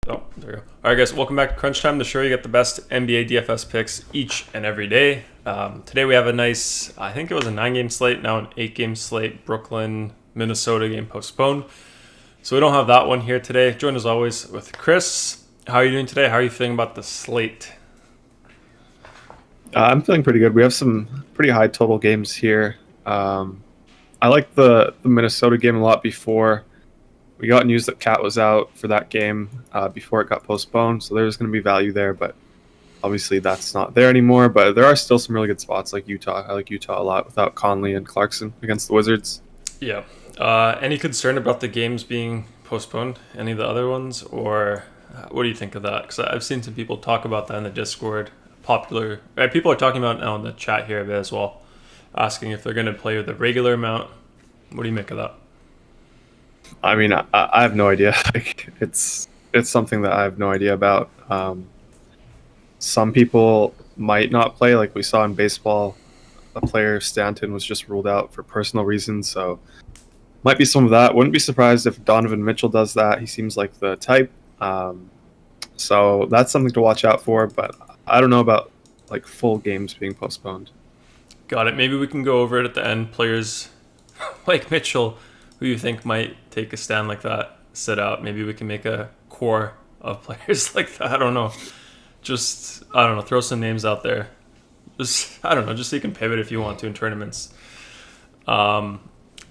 Oh, there we go. All right, guys, welcome back to Crunch Time, the show you get the best NBA DFS picks each and every day. Today we have a nice, I think it was a 9-game slate, now an 8-game slate. Brooklyn, Minnesota game postponed. So we don't have that one here today. Joined as always with Chris. How are you doing today? How are you feeling about the slate? I'm feeling pretty good. We have some pretty high total games here. I like the Minnesota game a lot before. We got news that Cat was out for that game before it got postponed, so there's going to be value there, but obviously that's not there anymore. But there are still some really good spots like Utah. I like Utah a lot without Conley and Clarkson against the Wizards. Yeah. Any concern about the games being postponed? Any of the other ones? Or what do you think of that? Because I've seen some people talk about that in the Discord. People are talking about it now in the chat here a bit as well, asking if they're going to play with the regular amount. What do you make of that? I mean, I have no idea. Like, it's something that I have no idea about. Some people might not play, like we saw in baseball. A player, Stanton, was just ruled out for personal reasons, so might be some of that. Wouldn't be surprised if Donovan Mitchell does that. He seems like the type. So that's something to watch out for, but I don't know about like full games being postponed. Got it. Maybe we can go over it at the end. Players like Mitchell, who you think might take a stand like that, sit out. Maybe we can make a core of players like that. I don't know. Throw some names out there. Just so you can pivot if you want to in tournaments.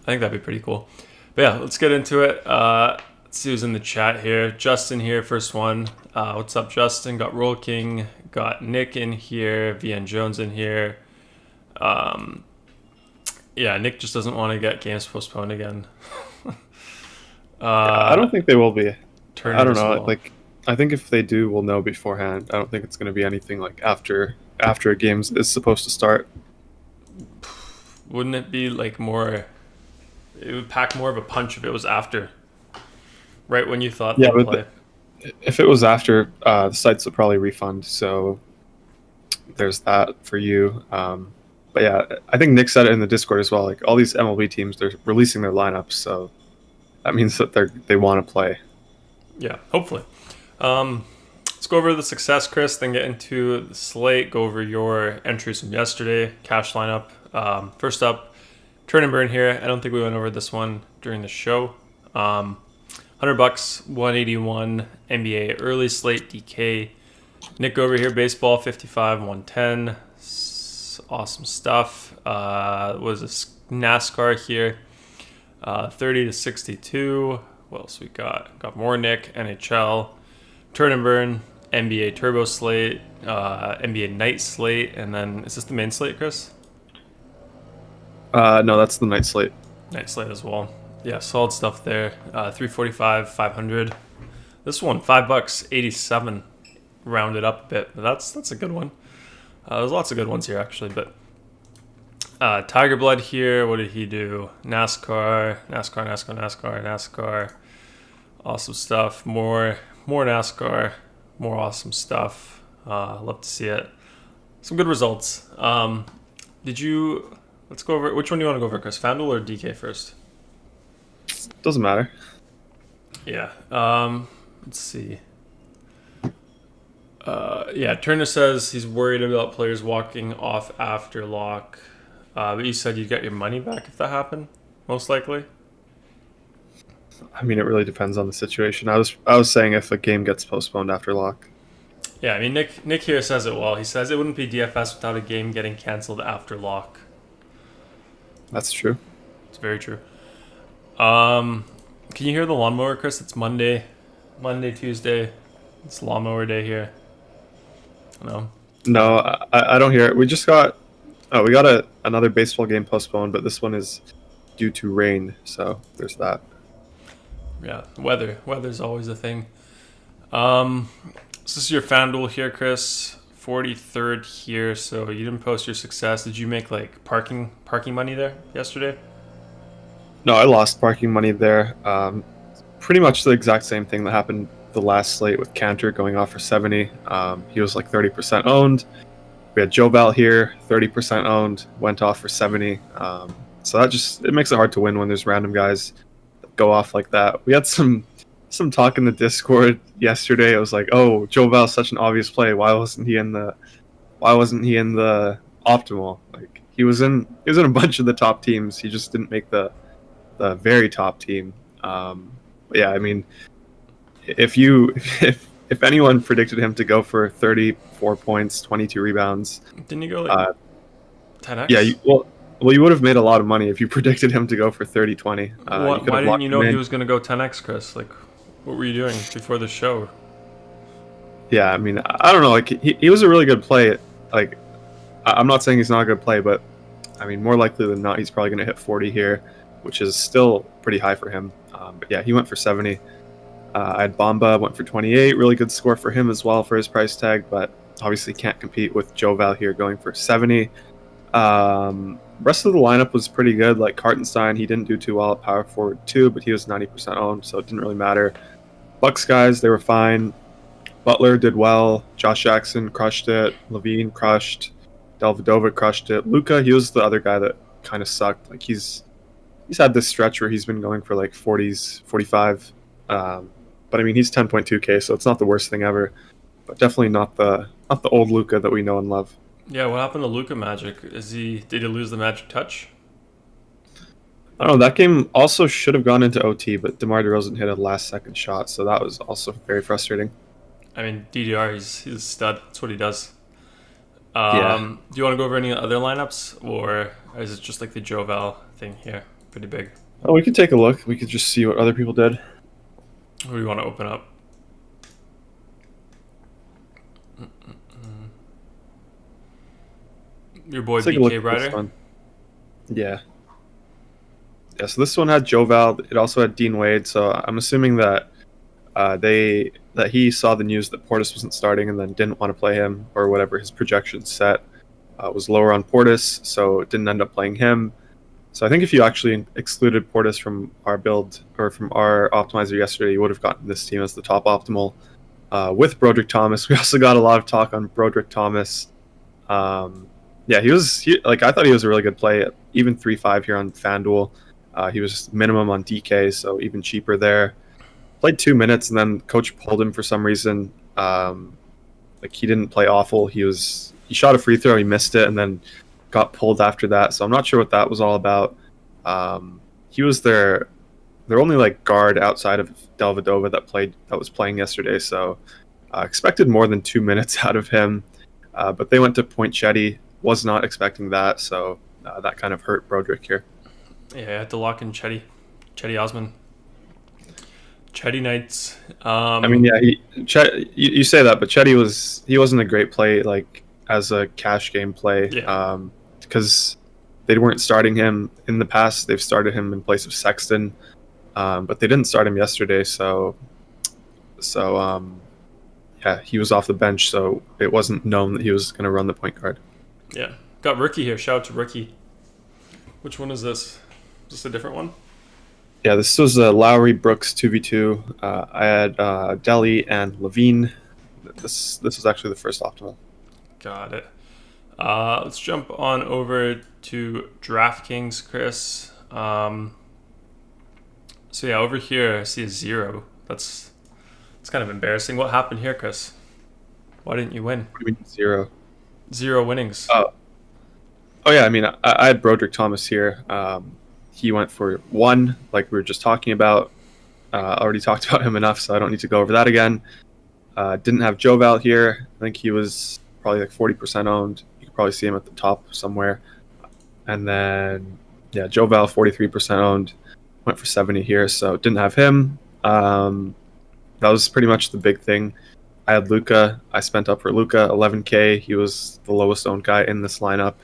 I think that'd be pretty cool. But yeah, let's get into it. Let's see who's in the chat here. Justin here, first one. What's up, Justin? Got Roll King. Got Nick in here. VN Jones in here. Yeah, Nick just doesn't want to get games postponed again. I don't think they will be. I don't know. Well. Like, I think if they do, we'll know beforehand. I don't think it's going to be anything like after a game is supposed to start. Wouldn't it be like more? It would pack more of a punch if it was after, right when you thought they'd play. If it was after, the sites would probably refund. So there's that for you. But yeah, I think Nick said it in the Discord as well. Like all these MLB teams, they're releasing their lineups, so that means that they want to play. Yeah, hopefully. Let's go over the success, Chris, then get into the slate, go over your entries from yesterday, cash lineup. First up, turn and burn here. I don't think we went over this one during the show. $100, 181 NBA early slate DK. Nick over here, baseball 55, 110. Awesome stuff. Was a NASCAR here, 30 to 62. What else we got? Got more Nick, NHL, turn and burn, NBA turbo slate, NBA night slate, and then is this the main slate, Chris? No, that's the night slate. Night slate as well. Yeah, solid stuff there. 345, 500. This one, $5, 87. Rounded up a bit, but that's a good one. There's lots of good ones here actually, but Tiger Blood here. What did he do? NASCAR. Awesome stuff. More NASCAR. More awesome stuff. Love to see it. Some good results. Let's go over. Which one do you want to go over, Chris? FanDuel or DK first? Doesn't matter. Yeah. Let's see. Yeah, Turner says he's worried about players walking off after lock. But you said you'd get your money back if that happened, most likely. I mean, it really depends on the situation. I was saying if a game gets postponed after lock. Yeah, I mean, Nick here says it well. He says it wouldn't be DFS without a game getting canceled after lock. That's true. It's very true. Can you hear the lawnmower, Chris? It's Monday, Tuesday. It's lawnmower day here. No, I don't hear it. We got another baseball game postponed, but this one is due to rain, so there's that. Yeah, weather's always a thing. So this is your FanDuel here, Chris. 43rd here, so you didn't post your success. Did you make like parking money there yesterday? No, I lost parking money there. Pretty much the exact same thing that happened the last slate with Cantor going off for 70. He was like 30% owned. We had Joe Val here, 30% owned, went off for 70. So it makes it hard to win when there's random guys that go off like that. We had some talk in the Discord yesterday. It was like, oh, Joe Val's such an obvious play. Why wasn't he in the optimal? Like he was in a bunch of the top teams. He just didn't make the very top team. But yeah, I mean, if anyone predicted him to go for 34 points, 22 rebounds, didn't you go like 10x? Yeah, you would have made a lot of money if you predicted him to go for 30-20. Why didn't you know he was going to go 10x, Chris? Like, what were you doing before the show? Yeah, I mean, I don't know. Like, he was a really good play. Like, I'm not saying he's not a good play, but I mean, more likely than not, he's probably going to hit 40 here, which is still pretty high for him. But yeah, he went for 70. I had Bamba, went for 28. Really good score for him as well for his price tag, but obviously can't compete with Joe Val here going for 70. Rest of the lineup was pretty good. Like Hartenstein, he didn't do too well at power forward too, but he was 90% owned, so it didn't really matter. Bucks guys, they were fine. Butler did well. Josh Jackson crushed it. Levine crushed. Delvedova crushed it. Luka, he was the other guy that kind of sucked. Like he's had this stretch where he's been going for like 40s, 45. But I mean, he's 10.2K, so it's not the worst thing ever. But definitely not the old Luka that we know and love. Yeah, what happened to Luka Magic? Did he lose the magic touch? I don't know. That game also should have gone into OT, but DeMar DeRozan hit a last-second shot, so that was also very frustrating. I mean, DDR, he's a stud. That's what he does. Yeah. Do you want to go over any other lineups, or is it just like the Joe Val thing here? Pretty big. Oh, we could take a look. We could just see what other people did. Who do you want to open up? Your boy Let's take a look BK at this Ryder. one. Yeah. Yeah, so this one had Joval. It also had Dean Wade. So I'm assuming that he saw the news that Portis wasn't starting and then didn't want to play him, or whatever his projection set was lower on Portis, so didn't end up playing him. So I think if you actually excluded Portis from our build or from our optimizer yesterday, you would have gotten this team as the top optimal with Broderick Thomas. We also got a lot of talk on Broderick Thomas. Yeah, I thought he was a really good play, even 3.5 here on FanDuel. He was minimum on DK, so even cheaper there. Played 2 minutes and then coach pulled him for some reason. He didn't play awful. He shot a free throw, he missed it, and then got pulled after that. So I'm not sure what that was all about. He was their only guard outside of Delvedova that was playing yesterday. So expected more than 2 minutes out of him. But they went to Point Chetty. Was not expecting that, so that kind of hurt Broderick here. Yeah, I had to lock in Chetty Osman. Chetty Knights. I mean, yeah, you say that, but Chetty wasn't a great play as a cash game play. Yeah. Because they weren't starting him in the past. They've started him in place of Sexton, but they didn't start him yesterday. So yeah, he was off the bench, so it wasn't known that he was going to run the point guard. Yeah. Got Rookie here. Shout out to Rookie. Which one is this? Is this a different one? Yeah, this was Lowry Brooks 2v2. I had Delhi and Levine. This was actually the first optimal. Got it. Let's jump on over to DraftKings, Chris. So yeah, over here I see a 0. It's kind of embarrassing. What happened here, Chris? Why didn't you win? What do you mean 0? 0 winnings. Oh yeah, I mean, I had Broderick Thomas here. He went for 1, like we were just talking about. Already talked about him enough, so I don't need to go over that again. Didn't have Joval here. I think he was probably 40% owned. You could probably see him at the top somewhere. And then, yeah, Joval 43% owned. Went for 70 here, so didn't have him. That was pretty much the big thing. I had Luka. I spent up for Luka, 11K. He was the lowest owned guy in this lineup.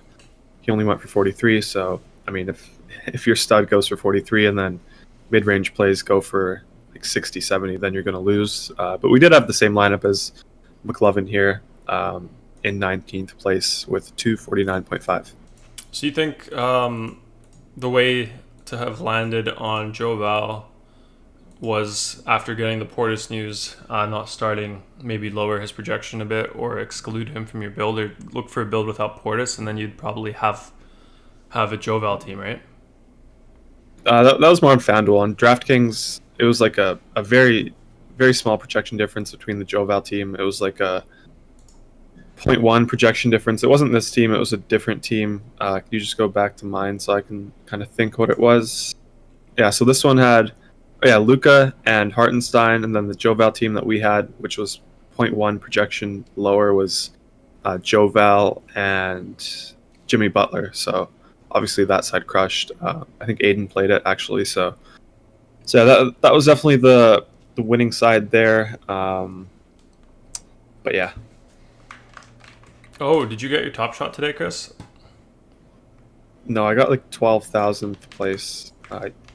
He only went for 43, so, I mean, if your stud goes for 43 and then mid-range plays go for 60, 70, then you're going to lose. But we did have the same lineup as McLovin here in 19th place with 249.5. So you think the way to have landed on Joval was after getting the Portis news, not starting, maybe lower his projection a bit or exclude him from your build, or look for a build without Portis, and then you'd probably have a Joval team, right? That was more on FanDuel. On DraftKings, it was a very, very small projection difference between the Joval team. It was a 0.1 projection difference. It wasn't this team. It was a different team. Can you just go back to mine so I can kind of think what it was? Yeah, so this one had Luka and Hartenstein, and then the Joval team that we had, which was 0.1 projection lower, was Joval and Jimmy Butler. So obviously that side crushed. I think Aiden played it actually. So yeah, that was definitely the winning side there. But yeah. Oh, did you get your top shot today, Chris? No, I got 12,000th place.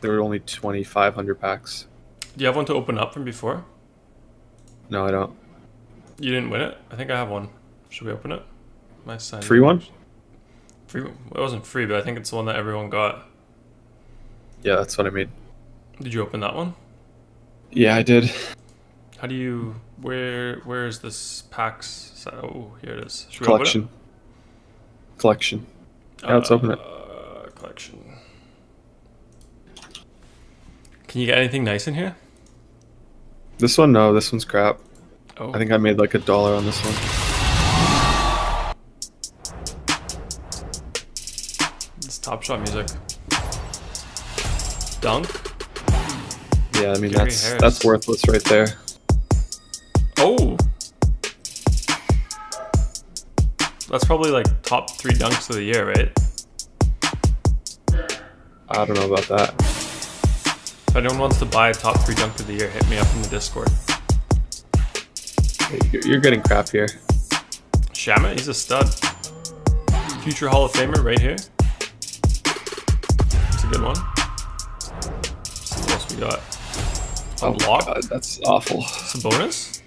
There were only 2,500 packs. Do you have one to open up from before? No, I don't. You didn't win it? I think I have one. Should we open it? My sign. Free one? Free. It wasn't free, but I think it's the one that everyone got. Yeah, that's what I mean. Did you open that one? Yeah, I did. How do you? Where is this packs? Oh, here it is. Should we Collection. open it? Collection. Yeah, let's open it. Collection. Can you get anything nice in here? This one, no. This one's crap. Oh. I think I made $1 on this one. It's Top Shot music. Dunk? Yeah, I mean, Garry that's Harris. worthless right there. Oh! That's probably top 3 dunks of the year, right? I don't know about that. If anyone wants to buy a top 3 dunk of the year, hit me up in the Discord. You're getting crap here. Shamit, he's a stud. Future Hall of Famer right here. It's a good one. Let's see what else we got. A block. God, that's awful. Sabonis?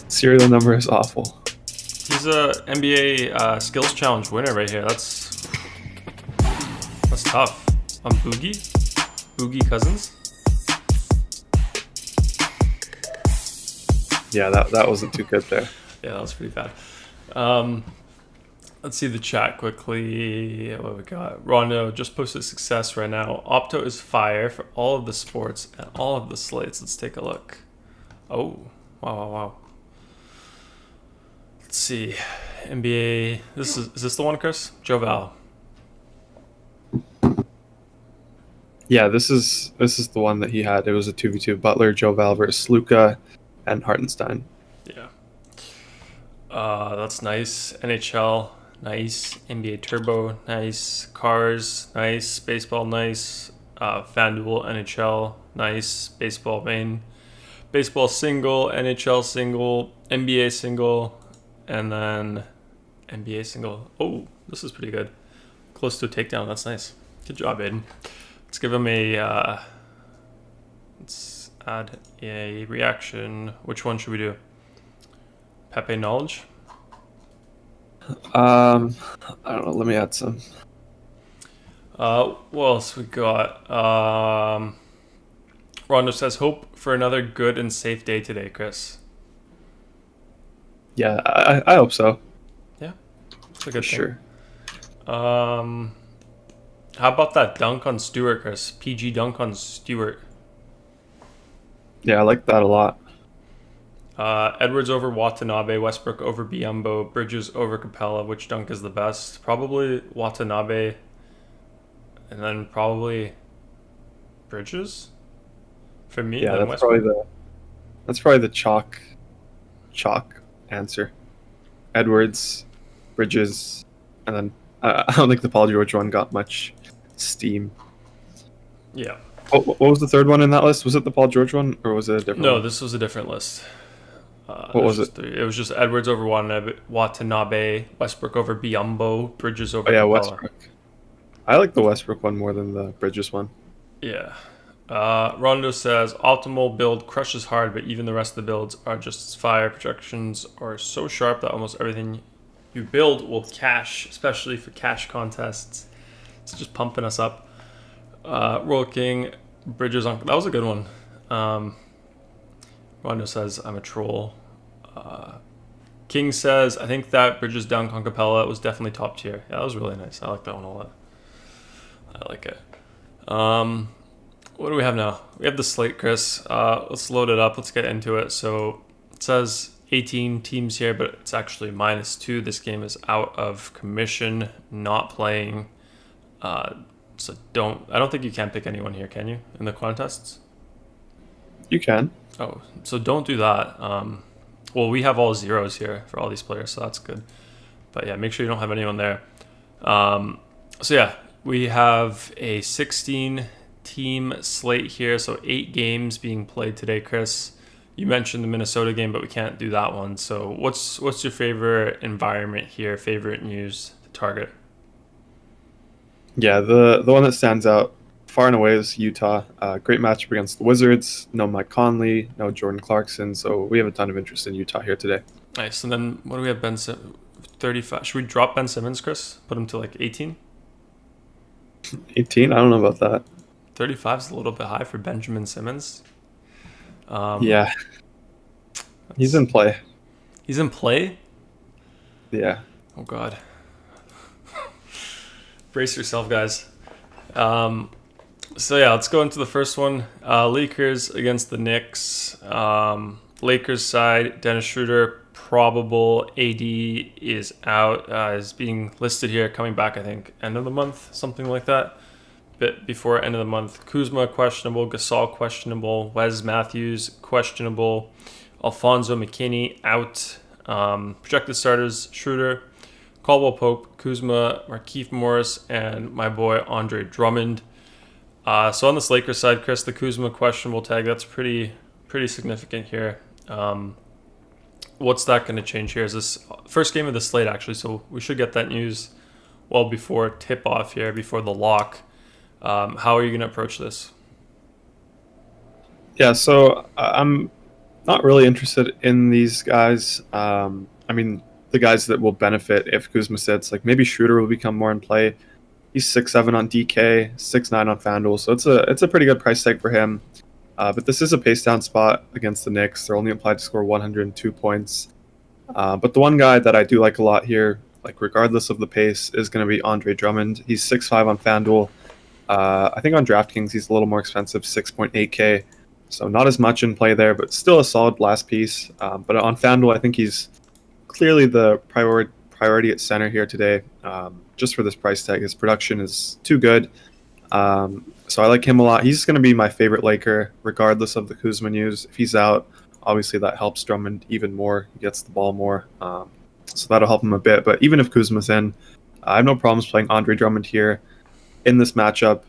Serial number is awful. He's a NBA Skills Challenge winner right here. That's tough. On Boogie Cousins. Yeah, that wasn't too good there. Yeah, that was pretty bad. Let's see the chat quickly. What we got? Rondo just posted success right now. Opto is fire for all of the sports and all of the slates. Let's take a look. Oh, wow. Let's see. NBA. Is this the one, Chris? Joe Val. Yeah, this is the one that he had. It was a 2v2 Butler, Joe Val versus Luka, and Hartenstein. Yeah. That's nice. NHL, nice. NBA Turbo, nice. Cars, nice. Baseball, nice. FanDuel, NHL, nice. Baseball main. Baseball single, NHL single, NBA single, and then NBA single. Oh, this is pretty good. Close to a takedown. That's nice. Good job, Aiden. Let's give him a... let's add a reaction. Which one should we do? Pepe Knowledge? I don't know. Let me add some. What else we got? Rondo says, hope for another good and safe day today, Chris. Yeah, I hope so. Yeah, it's a good thing. Sure. How about that dunk on Stewart, Chris? PG dunk on Stewart. Yeah, I like that a lot. Edwards over Watanabe, Westbrook over Biyombo, Bridges over Capella. Which dunk is the best? Probably Watanabe, and then probably Bridges. For me, Yeah, then that's Westbrook. probably the chalk answer. Edwards, Bridges, and then I don't think the Paul George one got much steam. Yeah. What was the third one in that list? Was it the Paul George one, or was it a different No, one? this was a different list. What was it? It was just Edwards over Watanabe, Westbrook over Biyombo, Bridges over Oh, yeah, Capella. Westbrook. I like the Westbrook one more than the Bridges one. Yeah. Rondo says, optimal build crushes hard, but even the rest of the builds are just as fire. Projections are so sharp that almost everything you build will cash, especially for cash contests. It's just pumping us up. Roll King, Bridges on... That was a good one. Rondo says, I'm a troll. King says, I think that Bridges dunk on Capella was definitely top tier. Yeah, that was really nice. I like that one a lot. I like it. What do we have now? We have the slate, Chris. Let's load it up. Let's get into it. So it says 18 teams here, but it's actually -2. This game is out of commission, not playing. So I don't think you can pick anyone here, can you, in the contests? You can. Oh, so don't do that. Well, we have all zeros here for all these players, so that's good. But yeah, make sure you don't have anyone there. So yeah, we have a 16-team slate here, so 8 games being played today, Chris. You mentioned the Minnesota game, but we can't do that one. So what's your favorite environment here, favorite news to target? Yeah, the one that stands out far and away is Utah. Great matchup against the Wizards. No Mike Conley, no Jordan Clarkson. So we have a ton of interest in Utah here today. Nice. And then what do we have? 35. Should we drop Ben Simmons, Chris? Put him to like 18? 18? I don't know about that. 35 is a little bit high for Benjamin Simmons. Yeah. He's in play. He's in play? Yeah. Oh, God. Brace yourself, guys. So yeah, let's go into the first one. Lakers against the Knicks. Lakers side, Dennis Schroeder, probable. AD is out. Is being listed here, coming back, I think, end of the month, something like that. Bit before end of the month. Kuzma, questionable. Gasol, questionable. Wes Matthews, questionable. Alfonso McKinney, out. Projected starters, Schroeder, Caldwell Pope, Kuzma, Markieff Morris, and my boy Andre Drummond. So on this Lakers side, Chris, the Kuzma questionable tag, that's pretty significant here. What's that going to change here? Is this first game of the slate, actually, so we should get that news well before tip-off here, before the lock. How are you going to approach this? Yeah, so I'm not really interested in these guys. I mean, the guys that will benefit if Kuzma sits, like maybe Schroeder will become more in play. He's 6'7" on DK, 6'9" on FanDuel, so it's a pretty good price tag for him. But this is a pace down spot against the Knicks. They're only implied to score 102 points. But the one guy that I do like a lot here, like regardless of the pace, is going to be Andre Drummond. He's 6'5" on FanDuel. I think on DraftKings he's a little more expensive, 6.8K. So not as much in play there, but still a solid last piece. But on FanDuel, I think he's clearly the priority at center here today. Just for this price tag, his production is too good. So I like him a lot. He's going to be my favorite Laker, regardless of the Kuzma news. If he's out, obviously that helps Drummond even more. He gets the ball more. So that'll help him a bit. But even if Kuzma's in, I have no problems playing Andre Drummond here in this matchup.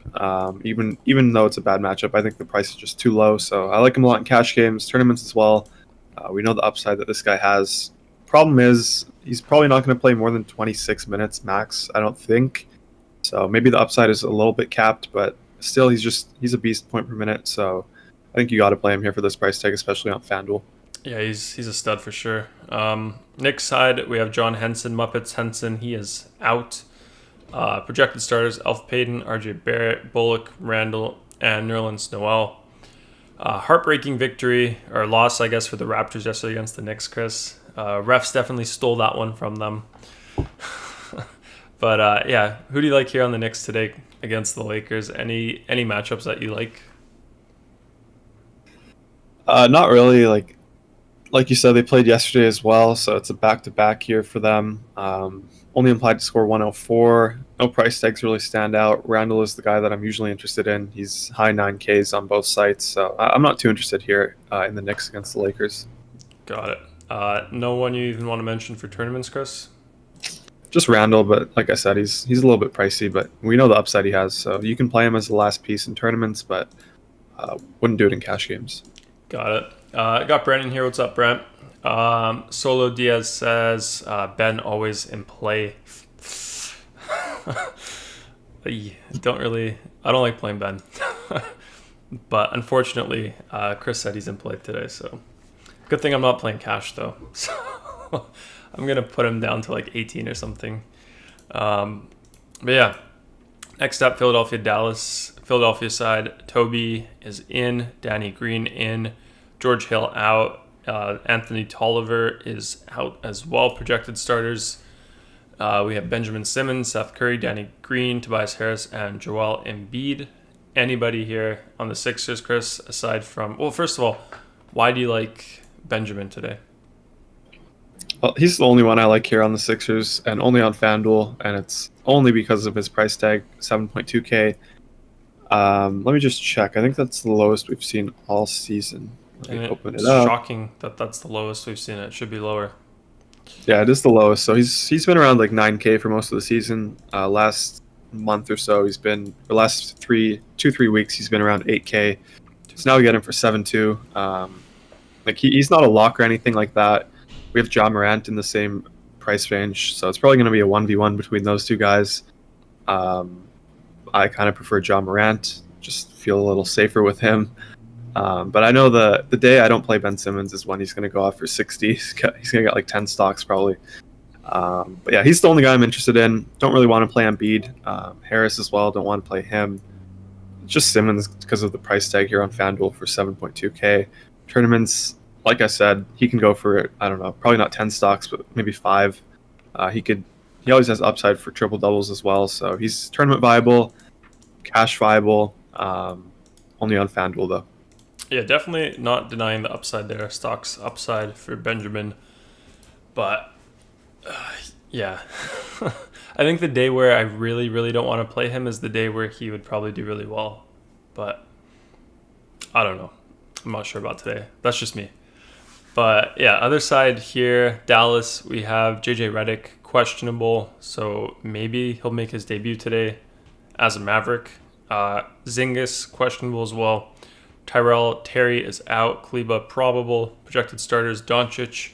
Even though it's a bad matchup, I think the price is just too low. So I like him a lot in cash games, tournaments as well. We know the upside that this guy has. Problem is, he's probably not going to play more than 26 minutes max, I don't think. So maybe the upside is a little bit capped, but still he's a beast point per minute. So I think you got to play him here for this price tag, especially on FanDuel. Yeah, he's a stud for sure. Knicks side, we have John Henson, Muppets Henson. He is out. Projected starters, Elf Payton, RJ Barrett, Bullock, Randall, and Nerlens Noel. Heartbreaking victory, or loss, I guess, for the Raptors yesterday against the Knicks, Chris. Refs definitely stole that one from them. But yeah, who do you like here on the Knicks today against the Lakers? Any matchups that you like? Not really. Like you said, they played yesterday as well, so it's a back-to-back here for them. Only implied to score 104. No price tags really stand out. Randall is the guy that I'm usually interested in. He's high 9Ks on both sites, so I'm not too interested here in the Knicks against the Lakers. Got it. No one you even want to mention for tournaments, Chris? Just Randall, but like I said, he's a little bit pricey, but we know the upside he has, so you can play him as the last piece in tournaments, but wouldn't do it in cash games. Got it. I got Brandon here. What's up, Brent? Solo Diaz says Ben always in play. I don't like playing Ben. But unfortunately, Chris said he's in play today, so good thing I'm not playing cash though. So I'm gonna put him down to like 18 or something. But yeah, next up, Philadelphia, Dallas. Philadelphia side, Toby is in, Danny Green in, George Hill out, Anthony Tolliver is out as well. Projected starters, we have Benjamin Simmons, Seth Curry, Danny Green, Tobias Harris, and Joel Embiid. Anybody here on the Sixers, Chris, aside from... Well, first of all, why do you like Benjamin today? Well, he's the only one I like here on the Sixers, and only on FanDuel, and it's only because of his price tag, 7.2K. Let me just check. I think that's the lowest we've seen all season. Let me open it up. Shocking that that's the lowest we've seen. It should be lower. Yeah, it is the lowest. So he's been around like 9K for most of the season. Last month or so, the last 2-3 weeks, he's been around 8K. So now we get him for 7.2. Like he's not a lock or anything like that. We have Ja Morant in the same price range, so it's probably going to be a 1v1 between those two guys. I kind of prefer Ja Morant. Just feel a little safer with him. But I know the day I don't play Ben Simmons is when he's going to go off for 60. He's going to get like 10 stocks probably. But yeah, he's the only guy I'm interested in. Don't really want to play Embiid. Harris as well. Don't want to play him. Just Simmons because of the price tag here on FanDuel for 7.2K. Tournaments, like I said, he can go for, I don't know, probably not 10 stocks, but maybe 5. He always has upside for triple doubles as well. So he's tournament viable, cash viable, only on FanDuel though. Yeah, definitely not denying the upside there. Stocks upside for Benjamin. But, yeah. I think the day where I really, really don't want to play him is the day where he would probably do really well. But, I don't know. I'm not sure about today. That's just me. But, yeah, other side here, Dallas, we have JJ Redick, questionable. So, maybe he'll make his debut today as a Maverick. Zingis questionable as well. Tyrell Terry is out. Kleba probable. Projected starters Doncic,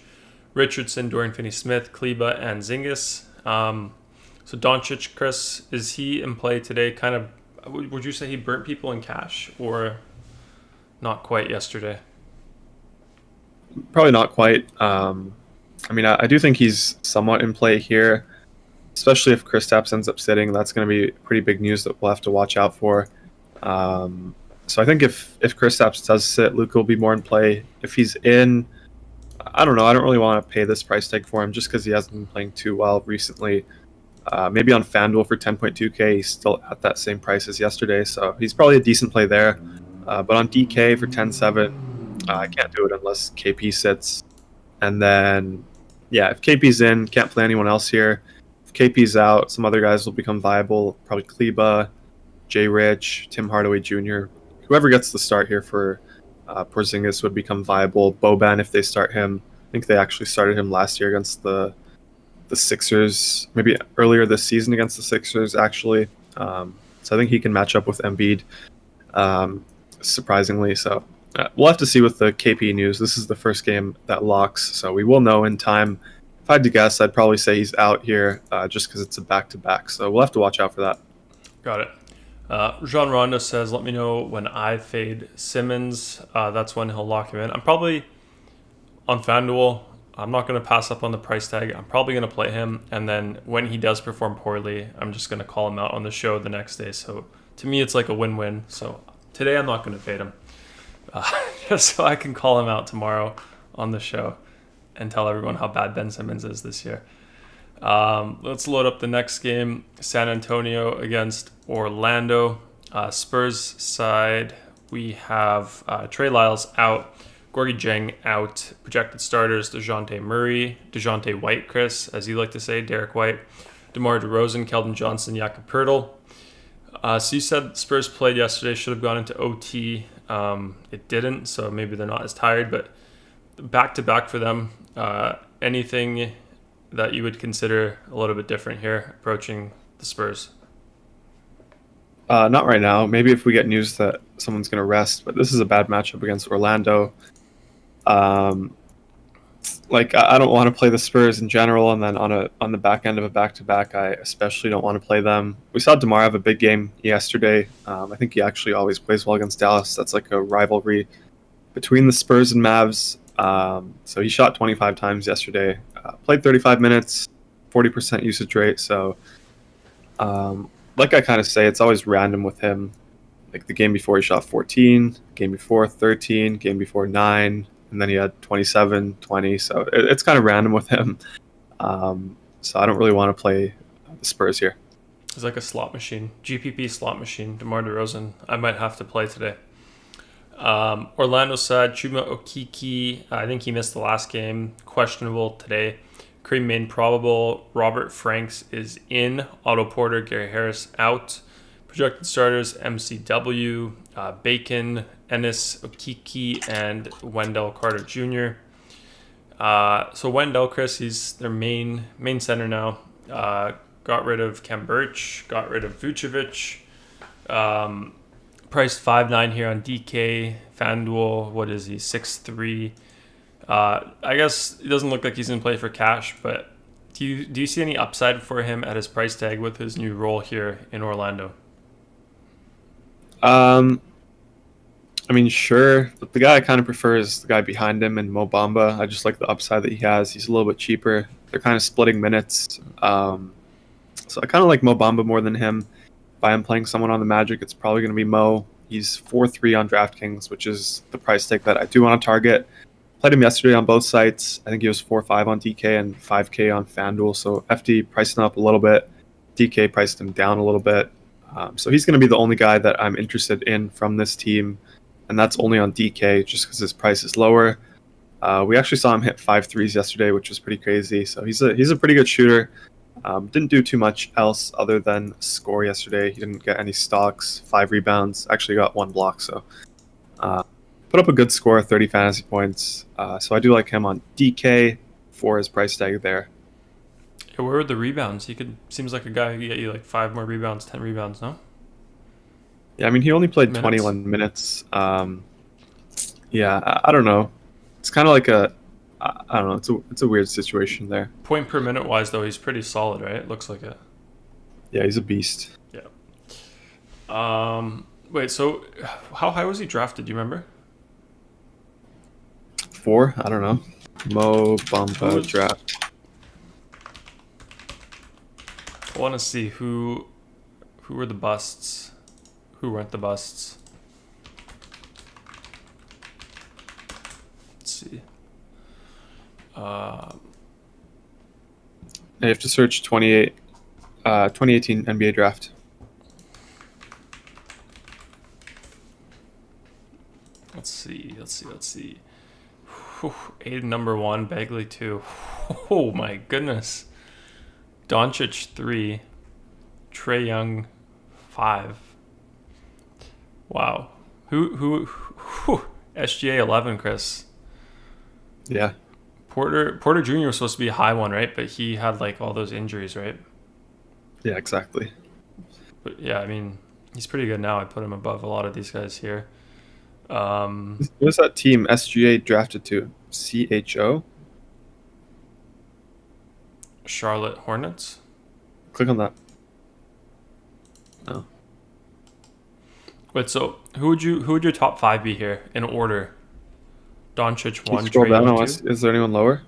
Richardson, Dorian Finney-Smith, Kleba, and Zingis. So Doncic, Chris, is he in play today? Kind of, would you say he burnt people in cash or not quite yesterday? Probably not quite. I do think he's somewhat in play here, especially if Kristaps ends up sitting. That's going to be pretty big news that we'll have to watch out for. So I think if Kristaps does sit, Luka will be more in play. If he's in, I don't know. I don't really want to pay this price tag for him just because he hasn't been playing too well recently. Maybe on FanDuel for 10.2K, he's still at that same price as yesterday, so he's probably a decent play there. But on DK for 10.7, I can't do it unless KP sits. And then, yeah, if KP's in, can't play anyone else here. If KP's out, some other guys will become viable. Probably Kleba, Jay Rich, Tim Hardaway Jr. Whoever gets the start here for Porzingis would become viable. Boban, if they start him. I think they actually started him last year against the Sixers, maybe earlier this season against the Sixers, actually. So I think he can match up with Embiid, surprisingly. So we'll have to see with the KP news. This is the first game that locks, so we will know in time. If I had to guess, I'd probably say he's out here just because it's a back-to-back. So we'll have to watch out for that. Got it. Jean Ronda says, let me know when I fade Simmons. That's when he'll lock him in. I'm probably on FanDuel. I'm not going to pass up on the price tag. I'm probably going to play him. And then when he does perform poorly, I'm just going to call him out on the show the next day. So to me, it's like a win-win. So today I'm not going to fade him. Just so I can call him out tomorrow on the show and tell everyone how bad Ben Simmons is this year. Let's load up the next game. San Antonio against Orlando. Spurs side, we have Trey Lyles out, Gorgie Jang out, projected starters DeJounte Murray, DeJounte White, Chris, as you like to say, Derek White, DeMar DeRozan, Keldon Johnson, Jakob Poeltl. So you said Spurs played yesterday, should have gone into OT. It didn't, so maybe they're not as tired, but back-to-back for them. Anything that you would consider a little bit different here approaching the Spurs? Not right now. Maybe if we get news that someone's going to rest, but this is a bad matchup against Orlando. I don't want to play the Spurs in general, and then on the back end of a back-to-back, I especially don't want to play them. We saw DeMar have a big game yesterday. I think he actually always plays well against Dallas. That's like a rivalry between the Spurs and Mavs. So he shot 25 times yesterday, played 35 minutes, 40% usage rate. So, like I kind of say, it's always random with him. Like the game before he shot 14, game before 13, game before 9, and then he had 27, 20. So it's kind of random with him. So I don't really want to play the Spurs here. It's like a slot machine, GPP slot machine. DeMar DeRozan, I might have to play today. Orlando side, Chuma Okeke, I think he missed the last game, questionable today. Kareem Main probable, Robert Franks is in, Otto Porter, Gary Harris out. Projected starters, MCW, Bacon, Ennis Okeke, and Wendell Carter Jr. So Wendell, Chris, he's their main center now. Got rid of Kem Birch, got rid of Vucevic. Priced 5.9 here on DK, FanDuel. What is he? 6'3". I guess it doesn't look like he's in play for cash, but do you see any upside for him at his price tag with his new role here in Orlando? Sure. But the guy I kind of prefer is the guy behind him in Mo Bamba. I just like the upside that he has. He's a little bit cheaper. They're kind of splitting minutes. So I kind of like Mo Bamba more than him. If I am playing someone on the Magic, it's probably going to be Mo. He's 4.3 on DraftKings, which is the price tag that I do want to target. Played him yesterday on both sites. I think he was 4.5 on DK and 5K on FanDuel. So FD priced him up a little bit. DK priced him down a little bit. So he's going to be the only guy that I'm interested in from this team. And that's only on DK just because his price is lower. We actually saw him hit 5 threes yesterday, which was pretty crazy. So he's a pretty good shooter. Didn't do too much else other than score yesterday. He didn't get any stocks, 5 rebounds. Actually got 1 block. So put up a good score, 30 fantasy points. So I do like him on DK for his price tag there. Yeah, where were the rebounds? Seems like a guy who could get you like 5 more rebounds, 10 rebounds, no? Yeah, I mean, he only played Minutes? 21 minutes. Yeah, I don't know. It's kind of like I don't know. It's a weird situation there. Point per minute wise, though, he's pretty solid, right? Looks like it. Yeah, he's a beast. Yeah. Wait, so how high was he drafted? Do you remember? 4? I don't know. Mo Bamba Who's- draft. I want to see who were the busts, who weren't the busts. Let's see. You have to search 2018 NBA draft. Let's see. Whew, Aiden number 1, Bagley 2. Oh my goodness. Doncic 3, Trae Young 5. Wow. Who SGA 11, Chris. Yeah. Porter Jr. was supposed to be a high one, right? But he had like all those injuries, right? Yeah, exactly. But yeah, I mean, he's pretty good now. I put him above a lot of these guys here. What's that team SGA drafted to? CHO? Charlotte Hornets. Click on that. No. Wait, so who would your top 5 be here in order? Doncic Can you 1, scroll Trae down? Young On 2. is there anyone lower?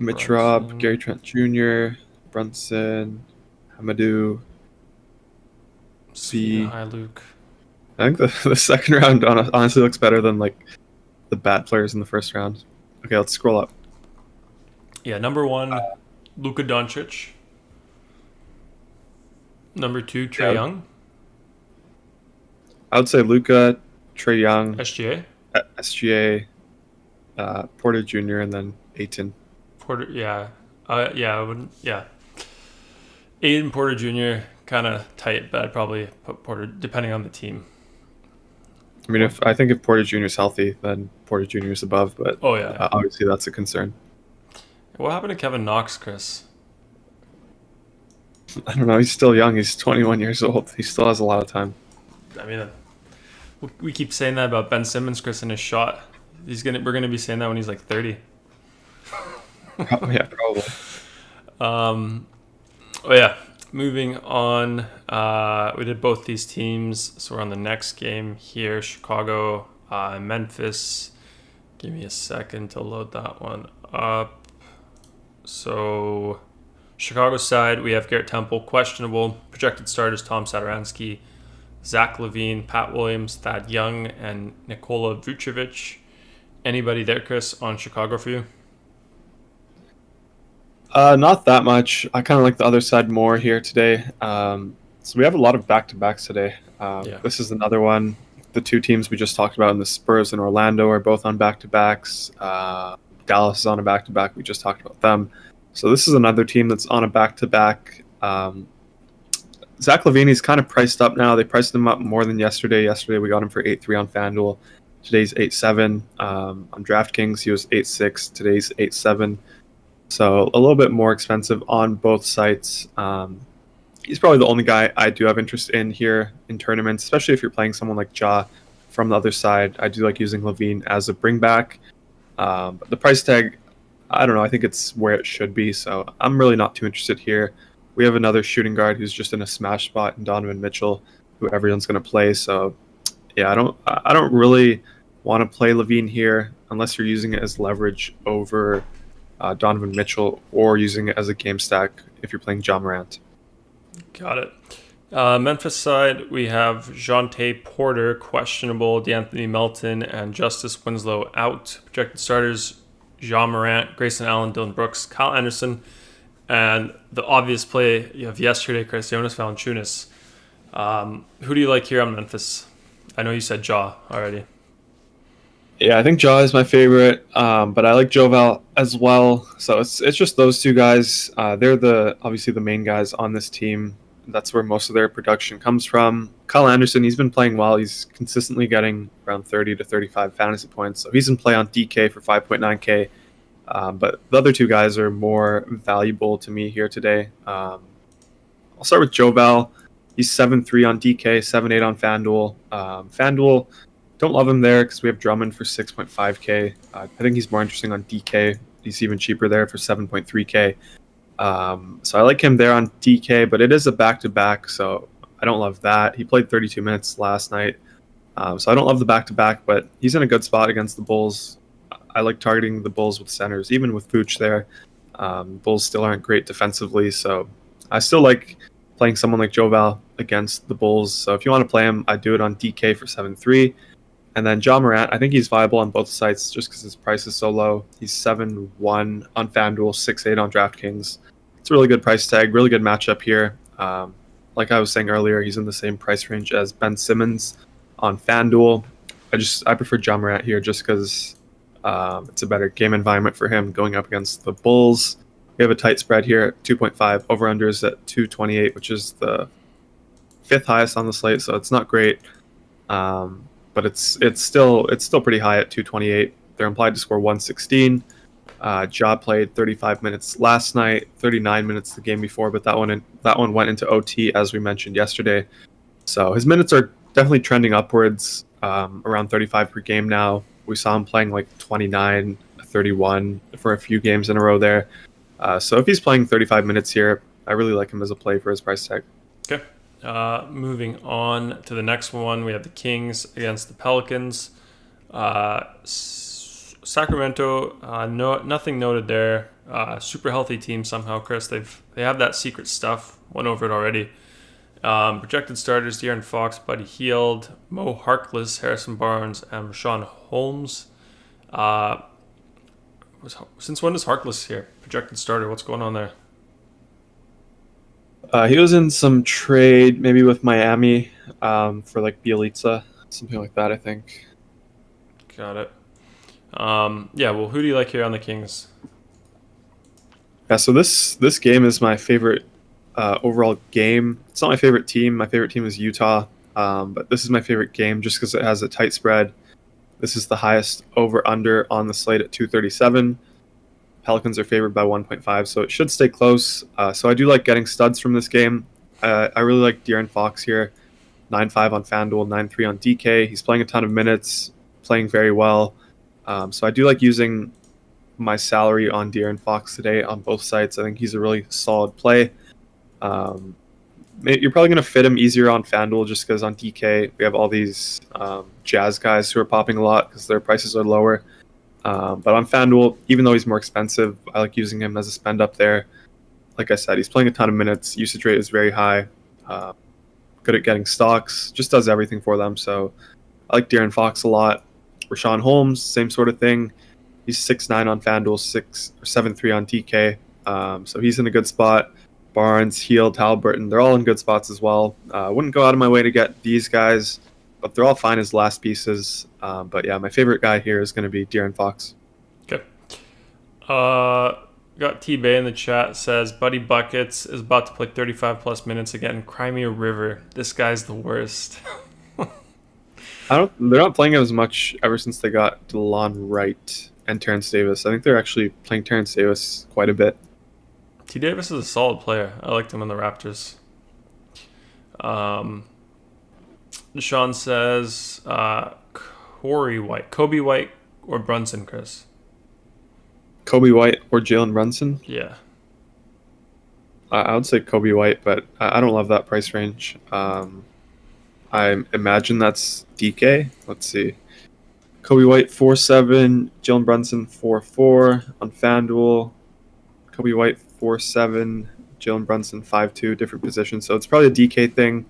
Mitch Robb, Brunson. Gary Trent Jr., Brunson, Hamadou. Sweet High Luke. I think the second round honestly looks better than like the bad players in the first round. Okay, let's scroll up. Yeah, number 1, Luka Doncic. Number 2, Trae Yeah. Young. I would say Luka, Trae Young, SGA. SGA, Porter Jr., and then Ayton. Porter, yeah. Yeah, I wouldn't, yeah. Aiden Porter Jr., kind of tight, but I'd probably put Porter, depending on the team. I mean, I think if Porter Jr. is healthy, then Porter Jr. is above, but Oh, yeah. obviously that's a concern. What happened to Kevin Knox, Chris? I don't know. He's still young. He's 21 years old. He still has a lot of time. I mean, we keep saying that about Ben Simmons, Chris, and his shot. We're gonna be saying that when he's like 30. Yeah, probably. Oh yeah. Moving on. We did both these teams, so we're on the next game here. Chicago, Memphis. Give me a second to load that one up. So, Chicago side, we have Garrett Temple, questionable. Projected starters: Tom Satoransky, Zach LaVine, Pat Williams, Thad Young, and Nikola Vucevic. Anybody there, Chris, on Chicago for you? Not that much. I kind of like the other side more here today. So we have a lot of back-to-backs today. Yeah. This is another one. The two teams we just talked about in the Spurs and Orlando are both on back-to-backs. Dallas is on a back-to-back. We just talked about them. So this is another team that's on a back-to-back. Zach LaVine is kind of priced up now. They priced him up more than yesterday. Yesterday we got him for 8.3 on FanDuel. Today's 8.7. On DraftKings he was 8.6. Today's 8.7. So a little bit more expensive on both sites. He's probably the only guy I do have interest in here in tournaments, especially if you're playing someone like Ja from the other side. I do like using LaVine as a bring back. But the price tag, I don't know. I think it's where it should be. So I'm really not too interested here. We have another shooting guard who's just in a smash spot in Donovan Mitchell, who everyone's going to play. So yeah, I don't really want to play LaVine here unless you're using it as leverage over Donovan Mitchell or using it as a game stack if you're playing Ja Morant. Got it. Memphis side, we have Jonte Porter, questionable, DeAnthony Melton, and Justice Winslow out. Projected starters: Ja Morant, Grayson Allen, Dylan Brooks, Kyle Anderson, and the obvious play you have yesterday, Chris, Jonas Valanciunas. Who do you like here on Memphis? I know you said Ja already. Yeah, I think Ja is my favorite, but I like Joval as well. So it's just those two guys. They're obviously the main guys on this team. That's where most of their production comes from. Kyle Anderson, he's been playing well. He's consistently getting around 30 to 35 fantasy points. So he's in play on DK for 5.9K. But the other two guys are more valuable to me here today. I'll I'll start with Joe Val. He's 7-3 on DK, 7-8 on FanDuel. FanDuel, don't love him there because we have Drummond for 6.5K. I think he's more interesting on DK. He's even cheaper there for 7.3K. So I like him there on DK, but it is a back-to-back, so I don't love that. He played 32 minutes last night, so I don't love the back-to-back, but he's in a good spot against the Bulls. I like targeting the Bulls with centers, even with Vooch there. Bulls still aren't great defensively, so I still like playing someone like Joe Val against the Bulls. So if you want to play him, I do it on DK for 7-3. And then Ja Morant, I think he's viable on both sites just because his price is so low. He's 7-1 on FanDuel, 6-8 on DraftKings. It's a really good price tag, really good matchup here. Like I was saying earlier, he's in the same price range as Ben Simmons on FanDuel. I prefer Ja Morant here just because it's a better game environment for him going up against the Bulls. We have a tight spread here at 2.5. Over-under is at 228, which is the fifth highest on the slate, so it's not great. But it's still pretty high at 228. They're implied to score 116. Ja played 35 minutes last night, 39 minutes the game before, but that one went into OT as we mentioned yesterday. So his minutes are definitely trending upwards, around 35 per game now. We saw him playing like 29, 31 for a few games in a row there. So if he's playing 35 minutes here, I really like him as a play for his price tag. Okay. Moving on to the next one, we have the Kings against the Pelicans. Sacramento, nothing noted there. Super healthy team somehow, Chris. They have that secret stuff. Went over it already. Projected starters: De'Aaron Fox, Buddy Hield, Mo Harkless, Harrison Barnes, and Rashawn Holmes. Since when is Harkless here? Projected starter. What's going on there? He was in some trade, maybe with Miami, for like Bielitsa, something like that, I think. Got it. Yeah. Well, who do you like here on the Kings? Yeah. So this game is my favorite overall game. It's not my favorite team. My favorite team is Utah, but this is my favorite game just because it has a tight spread. This is the highest over/under on the slate at 237. Pelicans are favored by 1.5, so it should stay close. So I do like getting studs from this game. I really like De'Aaron Fox here, 9.5 on FanDuel, 9.3 on DK. He's playing a ton of minutes, playing very well. So I do like using my salary on De'Aaron Fox today on both sites. I think he's a really solid play. You're probably going to fit him easier on FanDuel just because on DK we have all these Jazz guys who are popping a lot because their prices are lower. But on FanDuel, even though he's more expensive, I like using him as a spend up there. Like I said, he's playing a ton of minutes. Usage rate is very high. Good at getting stocks. Just does everything for them. So I like De'Aaron Fox a lot. Rashawn Holmes, same sort of thing. He's 6.9 on FanDuel, 7.3 on DK. So he's in a good spot. Barnes, Hield, Halliburton, they're all in good spots as well. Wouldn't go out of my way to get these guys, but they're all fine as last pieces. But yeah, my favorite guy here is going to be De'Aaron Fox. Okay. Got T-Bay in the chat, says Buddy Buckets is about to play 35 plus minutes again. Cry me a river. This guy's the worst. They're not playing as much ever since they got DeLon Wright and Terrence Davis. I think they're actually playing Terrence Davis quite a bit. T. Davis is a solid player. I liked him in the Raptors. Deshaun says Kobe White or Brunson, Chris? Kobe White or Jalen Brunson? Yeah. I would say Kobe White, but I don't love that price range. I imagine that's DK. Let's see. Kobe White 4.7, Jalen Brunson 4.4 on FanDuel. Kobe White 4.7, Jalen Brunson 5.2, different positions. So it's probably a DK thing.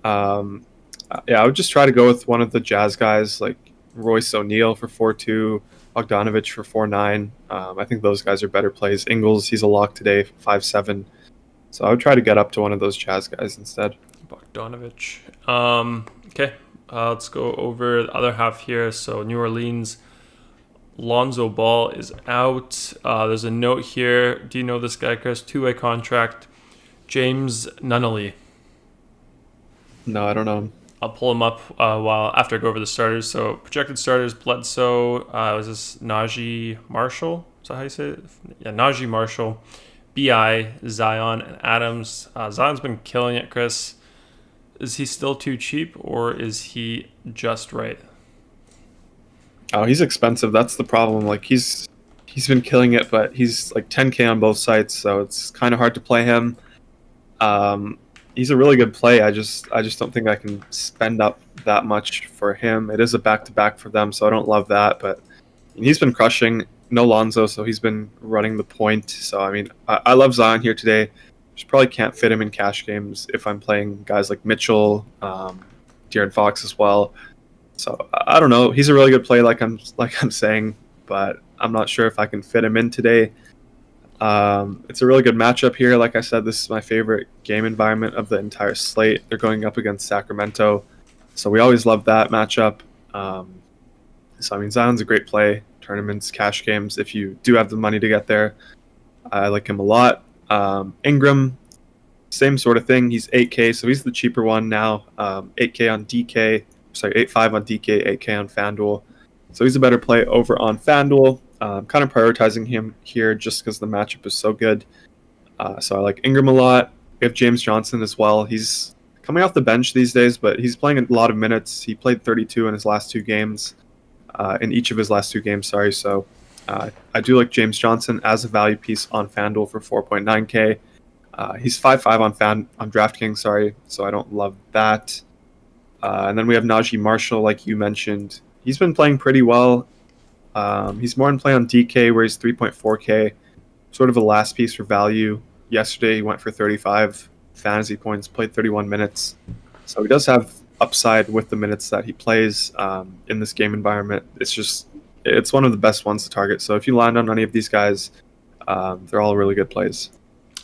Yeah, I would just try to go with one of the Jazz guys like Royce O'Neal for 4.2, Bogdanovich for 4.9. I think those guys are better plays. Ingles, he's a lock today, 5.7. So I would try to get up to one of those Jazz guys instead. Bogdanovich. Okay, let's go over the other half here. So New Orleans, Lonzo Ball is out. There's a note here. Do you know this guy, Chris? Two-way contract. James Nunnally. No, I don't know him. I'll pull him up after I go over the starters. So projected starters: Bledsoe. Was this Najee Marshall? Is that how you say it? Yeah, Najee Marshall, BI, Zion, and Adams. Zion's been killing it, Chris. Is he still too cheap, or is he just right? Oh, he's expensive. That's the problem. Like he's been killing it, but he's like 10K on both sites, so it's kind of hard to play him. He's a really good play. I just don't think I can spend up that much for him. It is a back-to-back for them, so I don't love that. But he's been crushing. No Lonzo, so he's been running the point. So I mean, I love Zion here today. Just probably can't fit him in cash games if I'm playing guys like Mitchell, De'Aaron Fox as well. So I don't know. He's a really good play, like I'm saying, but I'm not sure if I can fit him in today. It's a really good matchup here. Like I said, this is my favorite game environment of the entire slate. They're going up against Sacramento, so we always love that matchup. So I mean, Zion's a great play. Tournaments, cash games, if you do have the money to get there, I like him a lot. Ingram, same sort of thing. He's 8K, so he's the cheaper one now. 8K on DK, sorry, 8.5 on DK, 8K on FanDuel. So he's a better play over on FanDuel. Kind of prioritizing him here just because the matchup is so good. So I like Ingram a lot. We have James Johnson as well. He's coming off the bench these days, but he's playing a lot of minutes. He played 32 in his last two games. In each of his last two games, sorry. So I do like James Johnson as a value piece on FanDuel for 4.9K. He's 5.5 on DraftKings, sorry. So I don't love that. And then we have Najee Marshall, like you mentioned. He's been playing pretty well. He's more in play on DK, where he's 3.4K. Sort of a last piece for value. Yesterday, he went for 35 fantasy points, played 31 minutes. So he does have upside with the minutes that he plays in this game environment. It's one of the best ones to target. So if you land on any of these guys, they're all really good plays.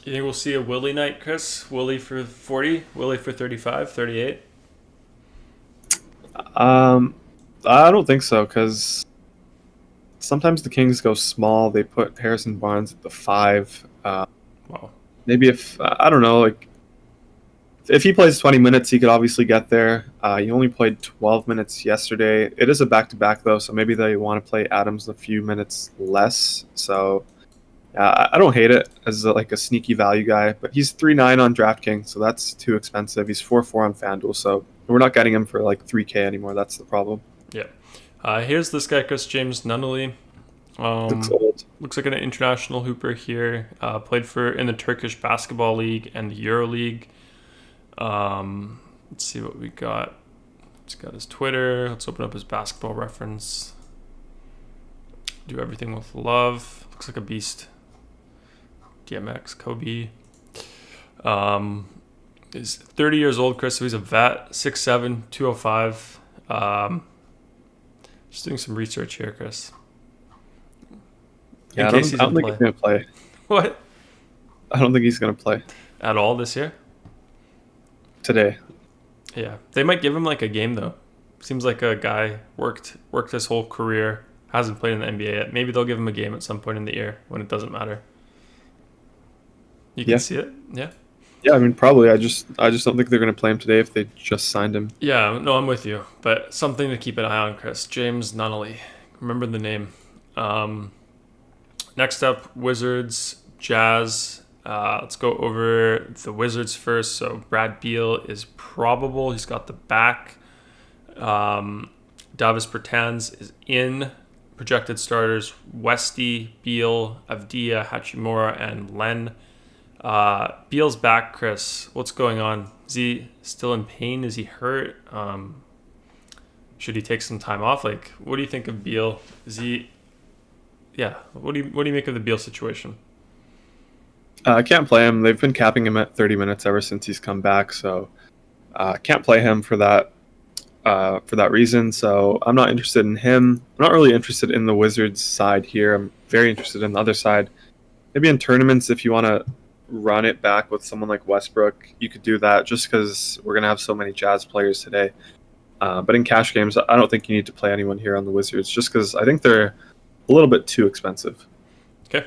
You think we'll see a Willie night, Chris? Willie for 40, Willie for 35, 38? I don't think so, because sometimes the Kings go small. They put Harrison Barnes at the 5. Wow. Maybe I don't know, like if he plays 20 minutes, he could obviously get there. He only played 12 minutes yesterday. It is a back-to-back, though, so maybe they want to play Adams a few minutes less. So I don't hate it as like a sneaky value guy, but he's 3.9 on DraftKings, so that's too expensive. He's 4.4 on FanDuel, so we're not getting him for like 3K anymore. That's the problem. Yeah. Here's this guy, Chris James Nunnally. Looks old. Looks like an international hooper here. Played in the Turkish Basketball League and the Euro League. Let's see what we got. It's got his Twitter. Let's open up his basketball reference. Do everything with love. Looks like a beast. DMX, Kobe. He's 30 years old, Chris, so he's a vet. 6'7", 205. Just doing some research here, Chris. Yeah, I don't think he's going to play. What? I don't think he's going to play. At all this year? Today. Yeah. They might give him like a game, though. Seems like a guy worked his whole career, hasn't played in the NBA yet. Maybe they'll give him a game at some point in the year when it doesn't matter. You can see it? Yeah? Yeah, I mean, probably. I just don't think they're going to play him today if they just signed him. Yeah, no, I'm with you. But something to keep an eye on, Chris. James Nunnally. Remember the name. Next up, Wizards, Jazz. Let's go over the Wizards first. So Brad Beal is probable. He's got the back. Davis Bertans is in. Projected starters, Westy, Beal, Avdia, Hachimura, and Len. Beal's back, Chris. What's going on? Is he still in pain? Is he hurt? Should he take some time off? Like, what do you think of Beal? Is he... Yeah, what do you make of the Beal situation? I can't play him. They've been capping him at 30 minutes ever since he's come back, so can't play him for that reason. So I'm not interested in him. I'm not really interested in the Wizards side here. I'm very interested in the other side. Maybe in tournaments, if you want to run it back with someone like Westbrook, you could do that just because we're going to have so many Jazz players today. But in cash games, I don't think you need to play anyone here on the Wizards just because I think they're a little bit too expensive. Okay.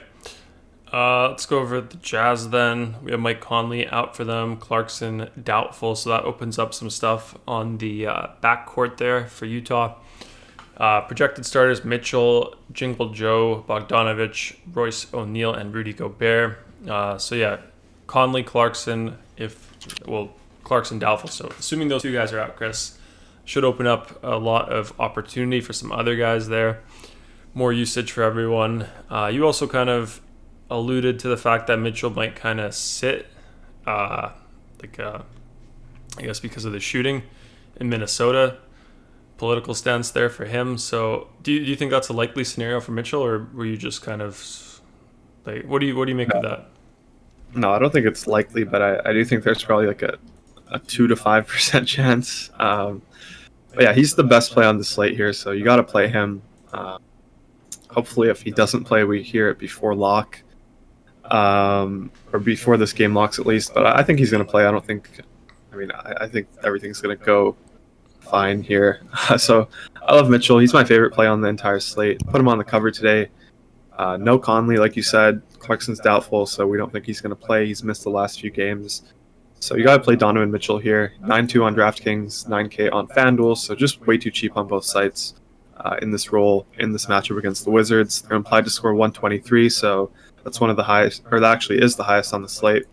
Let's go over the Jazz then. We have Mike Conley out for them. Clarkson doubtful, so that opens up some stuff on the backcourt there for Utah. Projected starters, Mitchell, Jingle Joe, Bogdanovich, Royce O'Neal, and Rudy Gobert. So yeah, Conley, Clarkson, Clarkson doubtful. So assuming those two guys are out, Chris, should open up a lot of opportunity for some other guys there. More usage for everyone. You also kind of alluded to the fact that Mitchell might kind of sit, I guess because of the shooting in Minnesota. Political stance there for him. So do you think that's a likely scenario for Mitchell, or were you just kind of like, what do you make of that? No, I don't think it's likely, but I do think there's probably like a 2 to 5% chance. But yeah, he's the best play on the slate here, so you got to play him. Hopefully, if he doesn't play, we hear it before lock, or before this game locks at least. But I think he's going to play. I think everything's going to go fine here. So I love Mitchell. He's my favorite play on the entire slate. Put him on the cover today. No Conley, like you said. Clarkson's doubtful, so we don't think he's going to play. He's missed the last few games. So you got to play Donovan Mitchell here. 9-2 on DraftKings, 9K on FanDuel, so just way too cheap on both sites in this role, in this matchup against the Wizards. They're implied to score 123, so that's one of the highest, or that actually is the highest on the slate.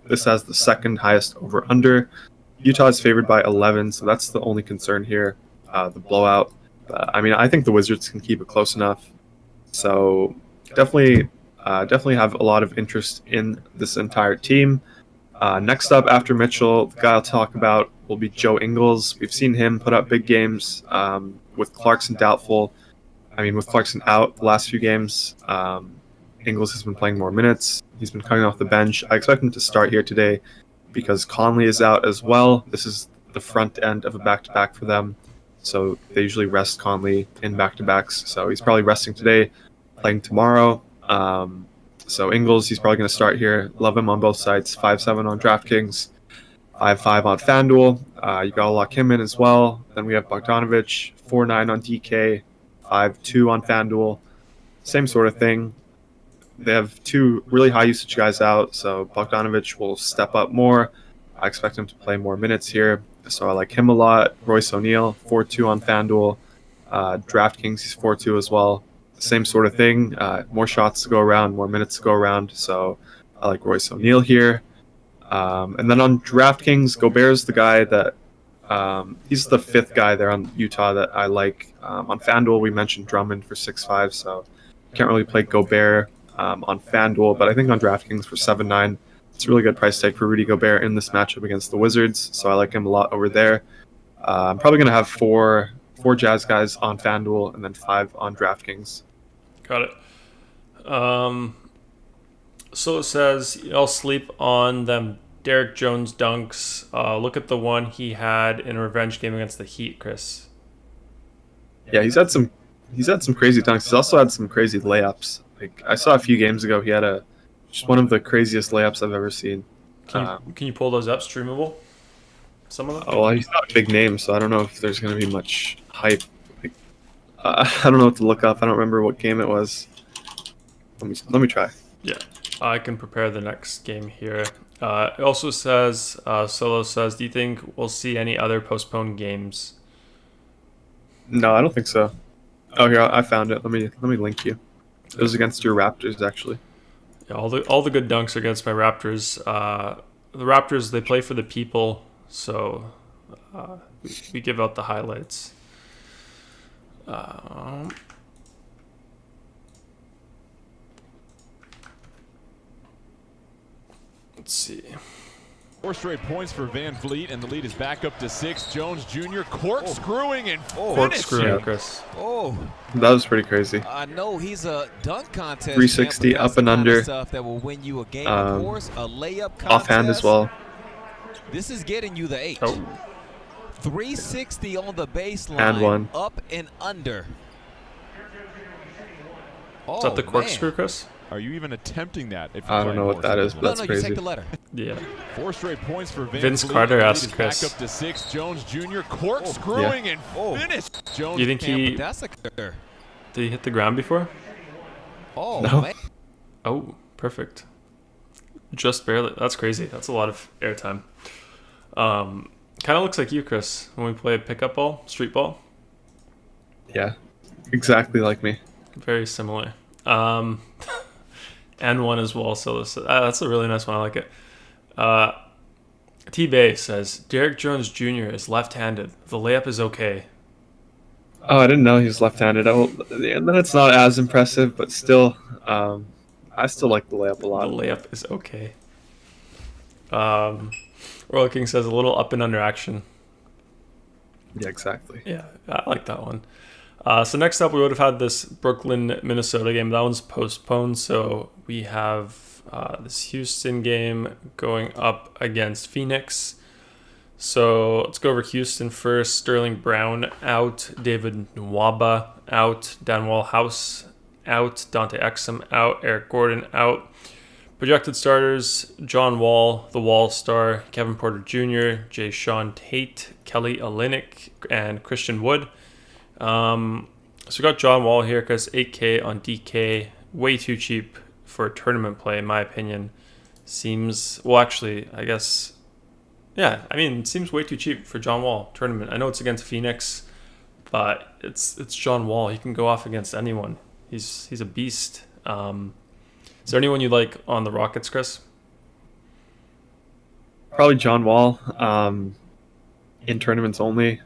This has the second highest over-under. Utah is favored by 11, so that's the only concern here, the blowout. I think the Wizards can keep it close enough. So definitely have a lot of interest in this entire team. Next up after Mitchell, the guy I'll talk about will be Joe Ingles. We've seen him put up big games with Clarkson doubtful. With Clarkson out the last few games, Ingles has been playing more minutes. He's been coming off the bench. I expect him to start here today because Conley is out as well. This is the front end of a back-to-back for them. So they usually rest Conley in back-to-backs. So he's probably resting today, playing tomorrow. So Ingles, he's probably going to start here. Love him on both sides. 5-7 on DraftKings, 5-5 on FanDuel. You got to lock him in as well. Then we have Bogdanovich, 4-9 on DK, 5-2 on FanDuel. Same sort of thing. They have two really high usage guys out, so Bogdanovich will step up more. I expect him to play more minutes here, so I like him a lot. Royce O'Neal, 4-2 on FanDuel. DraftKings, he's 4-2 as well. Same sort of thing. More shots to go around, more minutes to go around, so I like Royce O'Neal here. And then on DraftKings, Gobert's the guy that he's the fifth guy there on Utah that I like. On FanDuel, we mentioned Drummond for 6-5, so can't really play Gobert on FanDuel, but I think on DraftKings for 7-9, it's a really good price tag for Rudy Gobert in this matchup against the Wizards, so I like him a lot over there. I'm probably going to have four Jazz guys on FanDuel and then 5 on DraftKings. Got it. So it says, I'll sleep on them Derek Jones dunks. Look at the one he had in a revenge game against the Heat, Chris. Yeah, he's had some crazy dunks. He's also had some crazy layups. Like I saw a few games ago, he had just one of the craziest layups I've ever seen. Can you pull those up? Streamable? Some of them? Oh, well, he's not a big name, so I don't know if there's going to be much hype. I don't know what to look up. I don't remember what game it was. Let me try. Yeah, I can prepare the next game here. It also says, Solo says, do you think we'll see any other postponed games? No, I don't think so. Oh, here, I found it. Let me link you. It was against your Raptors, actually. Yeah, all the good dunks are against my Raptors. The Raptors, they play for the people, so we give out the highlights. Let's see. 4 straight points for Van Vliet, and the lead is back up to 6. Jones Jr. corkscrewing and Corkscrewing, Chris. Oh, That was pretty crazy. I know he's a dunk contest. 360 champ, but that's up and the kind of under. stuff that will win you a game, of course. A layup contest. Offhand as well. This is getting you the 8. Oh. 360 on the baseline. And one. Up and under. Is that the corkscrew, Chris? Are you even attempting that? If I don't know what that is, but that's You crazy. take the letter. Yeah. 4 straight points for Van Vince Vliet. Carter The lead asked is Chris. Back up to 6. Jones Jr. corkscrewing and finish. Jones. You think he That's a cutter. did he hit the ground before? Oh, No. man. Oh, perfect. Just barely. That's crazy. That's a lot of airtime. Kind of looks like you, Chris, when we play pickup ball, street ball. Yeah, exactly like me. Very similar. and one as well. So that's a really nice one. I like it. T-Bay says, Derek Jones Jr. is left-handed. The layup is okay. Oh, I didn't know he was left-handed. And then it's not as impressive, but still, I still like the layup a The lot. layup is okay. Royal King says, a little up and under action. Yeah, exactly. Yeah, I like that one. So next up, we would have had this Brooklyn-Minnesota game. That one's postponed, so we have this Houston game going up against Phoenix. So let's go over Houston first. Sterling Brown out, David Nwaba out, Danwall House out, Dante Exum out, Eric Gordon out. Projected starters: John Wall, the Wall star, Kevin Porter Jr., Jay Sean Tate, Kelly Olynyk, and Christian Wood. So we got John Wall here because 8K on DK, way too cheap for tournament play, in my opinion. Seems, well, actually, I guess, yeah, I mean, it seems way too cheap for John Wall tournament. I know it's against Phoenix, but it's John Wall. He can go off against anyone. He's a beast. Is there anyone you like on the Rockets, Chris? Probably John Wall. In tournaments only.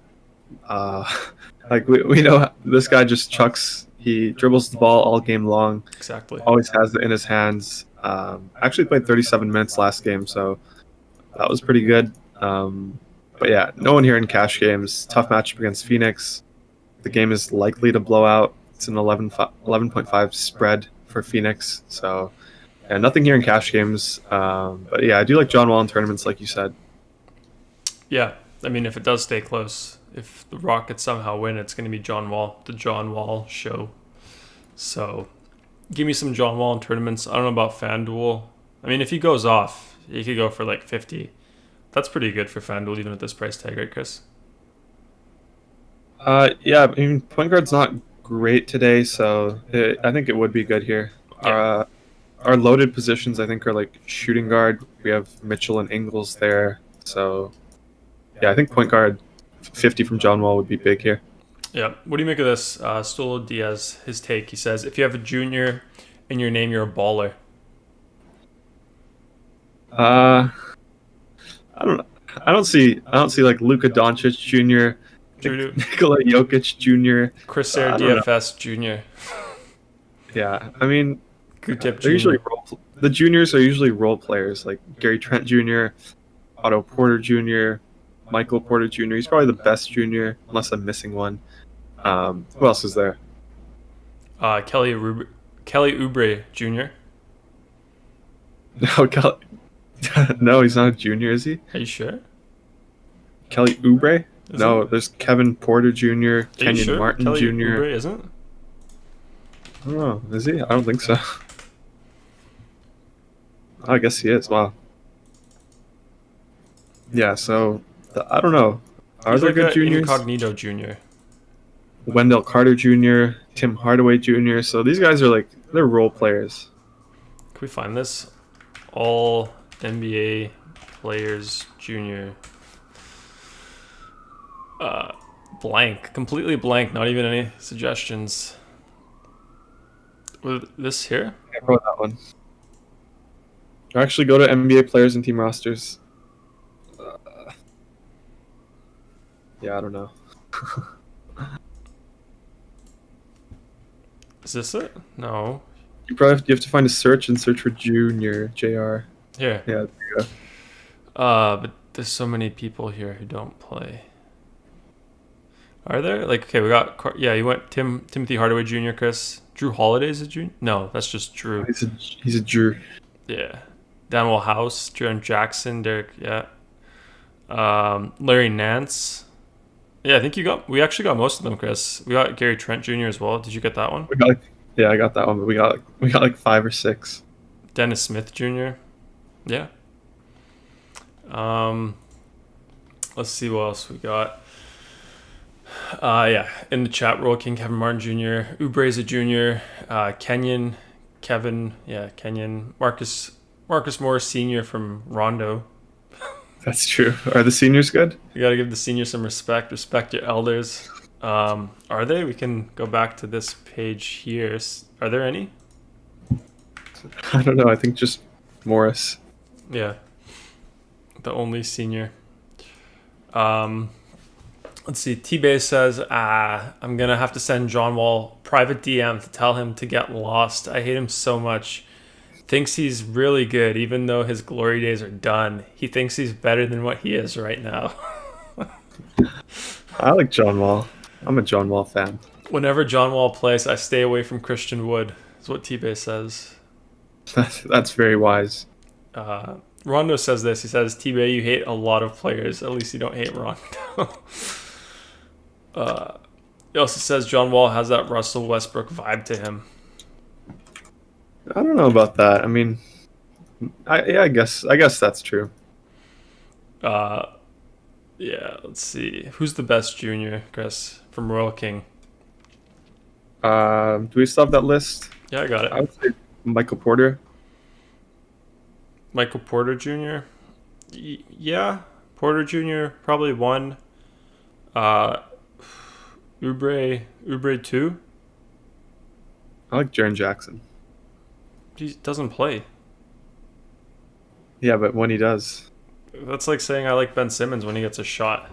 Like we know this guy just chucks. He dribbles the ball all game long. Exactly. Always has it in his hands. Actually played 37 minutes last game, so that was pretty good. But yeah, no one here in cash games. Tough matchup against Phoenix. The game is likely to blow out. It's an 11.5 spread for Phoenix. So yeah, nothing here in cash games. But yeah, I do like John Wall in tournaments, like you said. Yeah, I mean, if it does stay close, if the Rockets somehow win, it's going to be John Wall, the John Wall show. So give me some John Wall in tournaments. I don't know about FanDuel. I mean, if he goes off, he could go for like 50. That's pretty good for FanDuel, even at this price tag, right, Chris? Yeah, I mean, point guard's not great today, so I think it would be good here. Yeah. Our loaded positions, I think, are like shooting guard. We have Mitchell and Ingles there, so yeah, I think point guard 50 from John Wall would be big here. Yeah. What do you make of this? Stolo Diaz, his take. He says, if you have a junior in your name, you're a baller. I don't know. I don't see like Luka Doncic Jr., Drew, Nikola Jokic Jr. Chrissair I don't know. DFS Jr. Yeah, I mean, Q-Tip they're Jr. usually the juniors are usually role players like Gary Trent Jr., Otto Porter Jr., Michael Porter Jr. He's probably the best junior, unless I'm missing one. Who else is there? Kelly Oubre Jr. No, no, he's not a junior, is he? Are you sure? Kelly Oubre? Is No, it? there's Kevin Porter Jr., Are you Kenyon sure? Martin Kelly Jr. Oubre isn't? I don't know. Is he? I don't think so. I guess he is. Wow. Yeah, so I don't know. Are He's there like good a juniors? Incognito Jr. Wendell Carter Jr., Tim Hardaway Jr. So these guys are like, they're role players. Can we find this? All NBA players junior. Blank. Completely blank. Not even any suggestions. With this here? I wrote that one. Or actually go to NBA players and team rosters. Yeah, I don't know. Is this it? No. You have to find a search and search for Junior JR. Here. Yeah, there you go. But there's so many people here who don't play. Are there? Like, okay, we got, yeah, you went Timothy Hardaway Jr., Chris. Drew Holiday's a junior? No, that's just Drew. He's a Drew. Yeah. Danwell House, Jaren Jackson, Derek, yeah. Larry Nance. Yeah, I think we actually got most of them, Chris. We got Gary Trent Jr. as well. Did you get that one? Yeah, I got that one, but we got like 5 or 6. Dennis Smith Jr. Yeah. Let's see what else we got. Yeah, in the chat, Roll King, Kevin Martin Jr., Oubre's a junior, Kenyon, Marcus Morris Sr. from Rondo. That's true. Are the seniors good? You got to give the seniors some respect. Respect your elders. Are they? We can go back to this page here. Are there any? I don't know. I think just Morris. Yeah, the only senior. Let's see. T-Bay says, I'm going to have to send John Wall private DM to tell him to get lost. I hate him so much. Thinks he's really good, even though his glory days are done. He thinks he's better than what he is right now. I like John Wall. I'm a John Wall fan. Whenever John Wall plays, I stay away from Christian Wood, is what T-Bay says. That's very wise. Rondo says this. He says, T-Bay, you hate a lot of players. At least you don't hate Rondo. He also says John Wall has that Russell Westbrook vibe to him. I don't know about that. I mean, I guess that's true. Yeah, let's see. Who's the best junior, Chris, from Royal King? Do we still have that list? Yeah, I got it. I would say Michael Porter. Michael Porter Jr.? Yeah, Porter Jr. probably one. Oubre 2? I like Jaren Jackson. He doesn't play. Yeah, but when he does. That's like saying I like Ben Simmons when he gets a shot.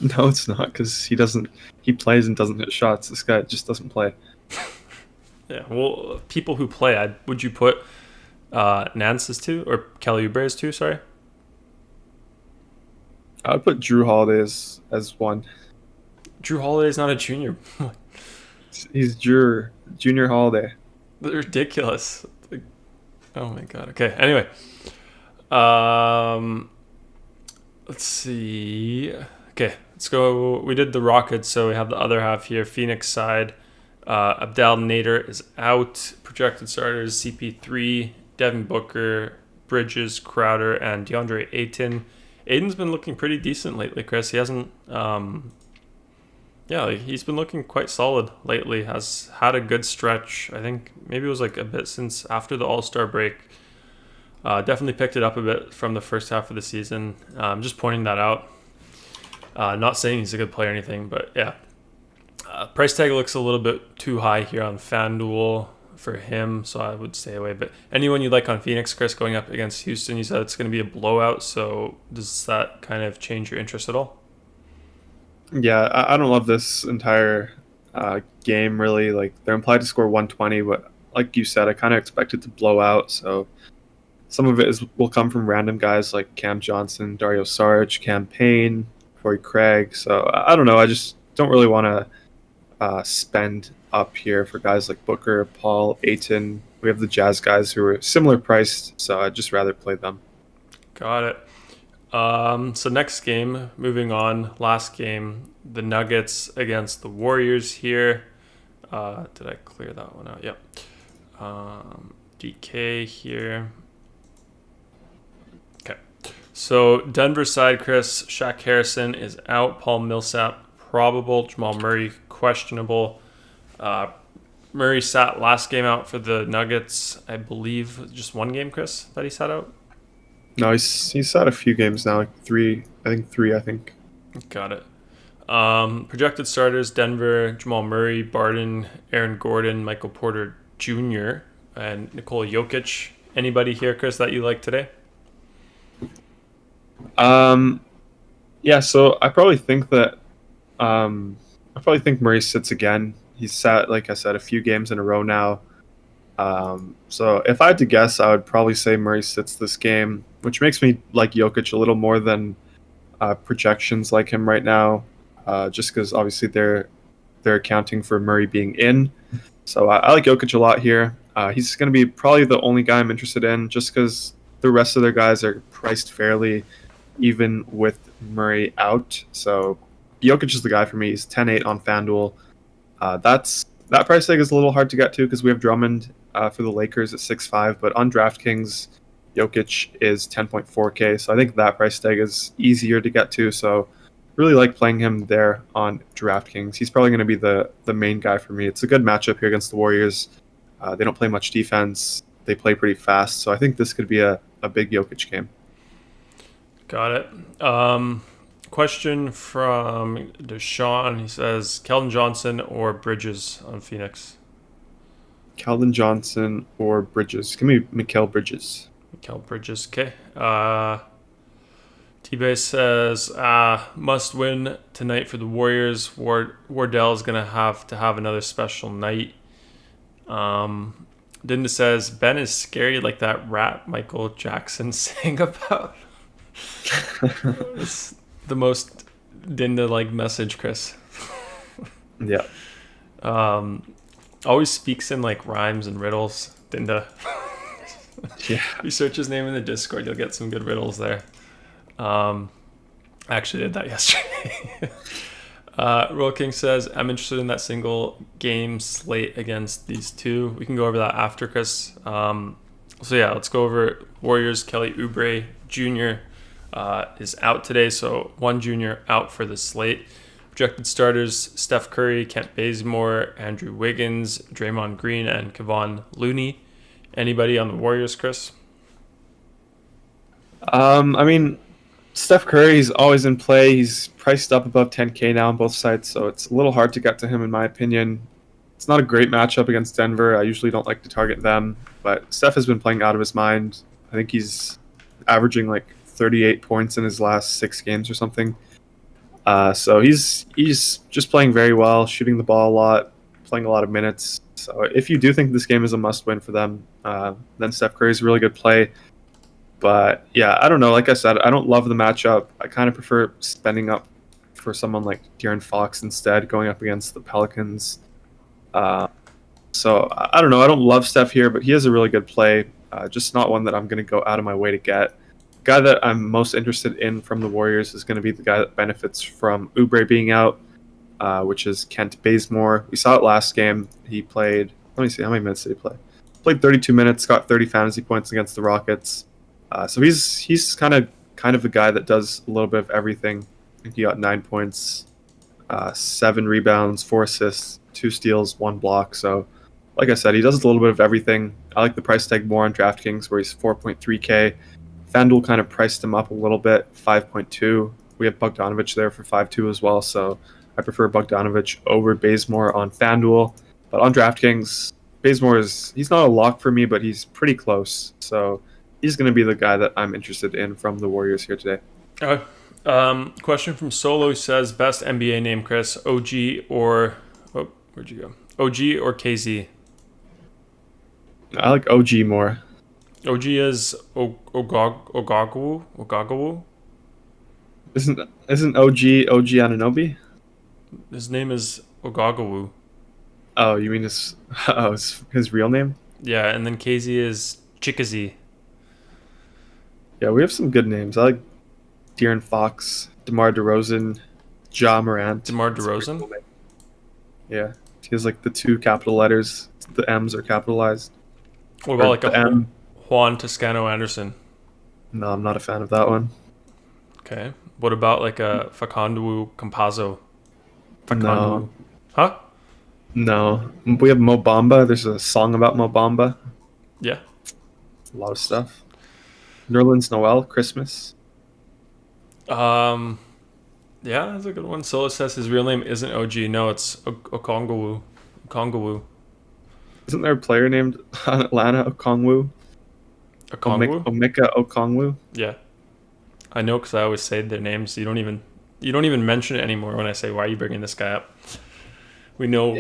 No, it's not, because he plays and doesn't hit shots. This guy just doesn't play. Yeah, well, people who play, would you put Nance as 2 or Kelly Oubre as 2, sorry? I would put Drew Holiday as 1. Drew Holiday's not a junior. He's Junior Holiday. They're ridiculous. Like, oh my god. Okay. Anyway, let's see. Okay, let's go. We did the Rockets, so we have the other half here. Phoenix side. Abdel Nader is out. Projected starters: CP3, Devin Booker, Bridges, Crowder, and DeAndre Ayton. Ayton's been looking pretty decent lately, Chris. He hasn't. Yeah, he's been looking quite solid lately. Has had a good stretch. I think maybe it was like a bit since after the All-Star break. Definitely picked it up a bit from the first half of the season. Just pointing that out. Not saying he's a good player or anything, but yeah. Price tag looks a little bit too high here on FanDuel for him, so I would stay away. But anyone you like on Phoenix, Chris, going up against Houston, you said it's going to be a blowout, so does that kind of change your interest at all? Yeah, I don't love this entire game, really. Like, they're implied to score 120, but like you said, I kind of expect it to blow out. So some of it will come from random guys like Cam Johnson, Dario Saric, Cam Payne, Corey Craig. So I don't know. I just don't really want to spend up here for guys like Booker, Paul, Ayton. We have the Jazz guys who are similar priced, so I'd just rather play them. Got it. So next game, moving on, last game, the Nuggets against the Warriors here. Did I clear that one out? Yep. DK here. Okay. So Denver side, Chris, Shaq Harrison is out. Paul Millsap probable. Jamal Murray questionable. Murray sat last game out for the Nuggets. I believe just one game, Chris, that he sat out. No, he's had a few games now, like three. I think. Got it. Projected starters: Denver, Jamal Murray, Barton, Aaron Gordon, Michael Porter Jr., and Nikola Jokic. Anybody here, Chris, that you like today? Yeah. So I probably think that Murray sits again. He's sat, like I said, a few games in a row now. So if I had to guess, I would probably say Murray sits this game, which makes me like Jokic a little more than projections like him right now, just because obviously they're accounting for Murray being in. So I like Jokic a lot here. He's going to be probably the only guy I'm interested in, just because the rest of their guys are priced fairly, even with Murray out. So Jokic is the guy for me. He's 10-8 on FanDuel. That price tag is a little hard to get to because we have Drummond for the Lakers at 6.5, but on DraftKings, Jokic is 10.4K, so I think that price tag is easier to get to. So really like playing him there on DraftKings. He's probably going to be the main guy for me. It's a good matchup here against the Warriors. They don't play much defense. They play pretty fast, so I think this could be a big Jokic game. Got it. Question from Deshaun. He says, Keldon Johnson or Bridges on Phoenix? Calvin Johnson or Bridges. Give me Mikal Bridges. Mikal Bridges. Okay. T-Base says, must win tonight for the Warriors. Wardell is going to have another special night. Dinda says, Ben is scary like that rap Michael Jackson sang about. It's the most Dinda-like message, Chris. Yeah. Always speaks in like rhymes and riddles. Dinda. Yeah. You search his name in the Discord, you'll get some good riddles there. I actually did that yesterday. Royal King says, I'm interested in that single game slate against these two. We can go over that after, Chris. So yeah, let's go over Warriors. Kelly Oubre Jr. Is out today, so one junior out for the slate. Projected starters: Steph Curry, Kent Bazemore, Andrew Wiggins, Draymond Green, and Kevon Looney. Anybody on the Warriors, Chris? I mean, Steph Curry's always in play. He's priced up above 10K now on both sides, so it's a little hard to get to him in my opinion. It's not a great matchup against Denver. I usually don't like to target them, but Steph has been playing out of his mind. I think he's averaging like 38 points in his last 6 games or something. So he's just playing very well, shooting the ball a lot, playing a lot of minutes. So if you do think this game is a must-win for them, then Steph Curry is a really good play. But yeah, I don't know. Like I said, I don't love the matchup. I kind of prefer spending up for someone like De'Aaron Fox instead, going up against the Pelicans. So I don't know. I don't love Steph here, but he is a really good play. Just not one that I'm going to go out of my way to get. The guy that I'm most interested in from the Warriors is going to be the guy that benefits from Oubre being out, which is Kent Bazemore. We saw it last game. He played, let me see, how many minutes did he play? Played 32 minutes, got 30 fantasy points against the Rockets. So he's kind of the guy that does a little bit of everything. I think he got 9 points, 7 rebounds, 4 assists, 2 steals, 1 block. So like I said, he does a little bit of everything. I like the price tag more on DraftKings, where he's 4.3K. FanDuel kind of priced him up a little bit, 5.2. We have Bogdanovic there for 5.2 as well, so I prefer Bogdanovic over Bazemore on FanDuel. But on DraftKings, Bazemore he's not a lock for me, but he's pretty close. So he's going to be the guy that I'm interested in from the Warriors here today. Question from Solo says, best NBA name, Chris, OG or... Oh, where'd you go? OG or KZ? I like OG more. OG is Ogagawu? Isn't OG Anunoby? His name is Ogagawu. Oh, you mean his real name? Yeah, and then KZ is Chikazi. Yeah, we have some good names. I like De'Aaron Fox, DeMar DeRozan, Ja Morant. DeMar DeRozan? Cool. Yeah, he has like the 2 capital letters. The M's are capitalized. What about like the a M? Juan Toscano Anderson? No, I'm not a fan of that one. Okay. What about like a Fakandu Campazzo? No. Huh? No. We have Mo Bamba. There's a song about Mo Bamba. Yeah. A lot of stuff. Nerlens Noel, Christmas. Yeah, that's a good one. Solo says his real name isn't OG. No, it's Okongwu. Okongwu. Isn't there a player named Atlanta Okongwu? Okongwu? Omeka Okongwu? Yeah. I know because I always say their names. You don't even mention it anymore when I say, why are you bringing this guy up? We know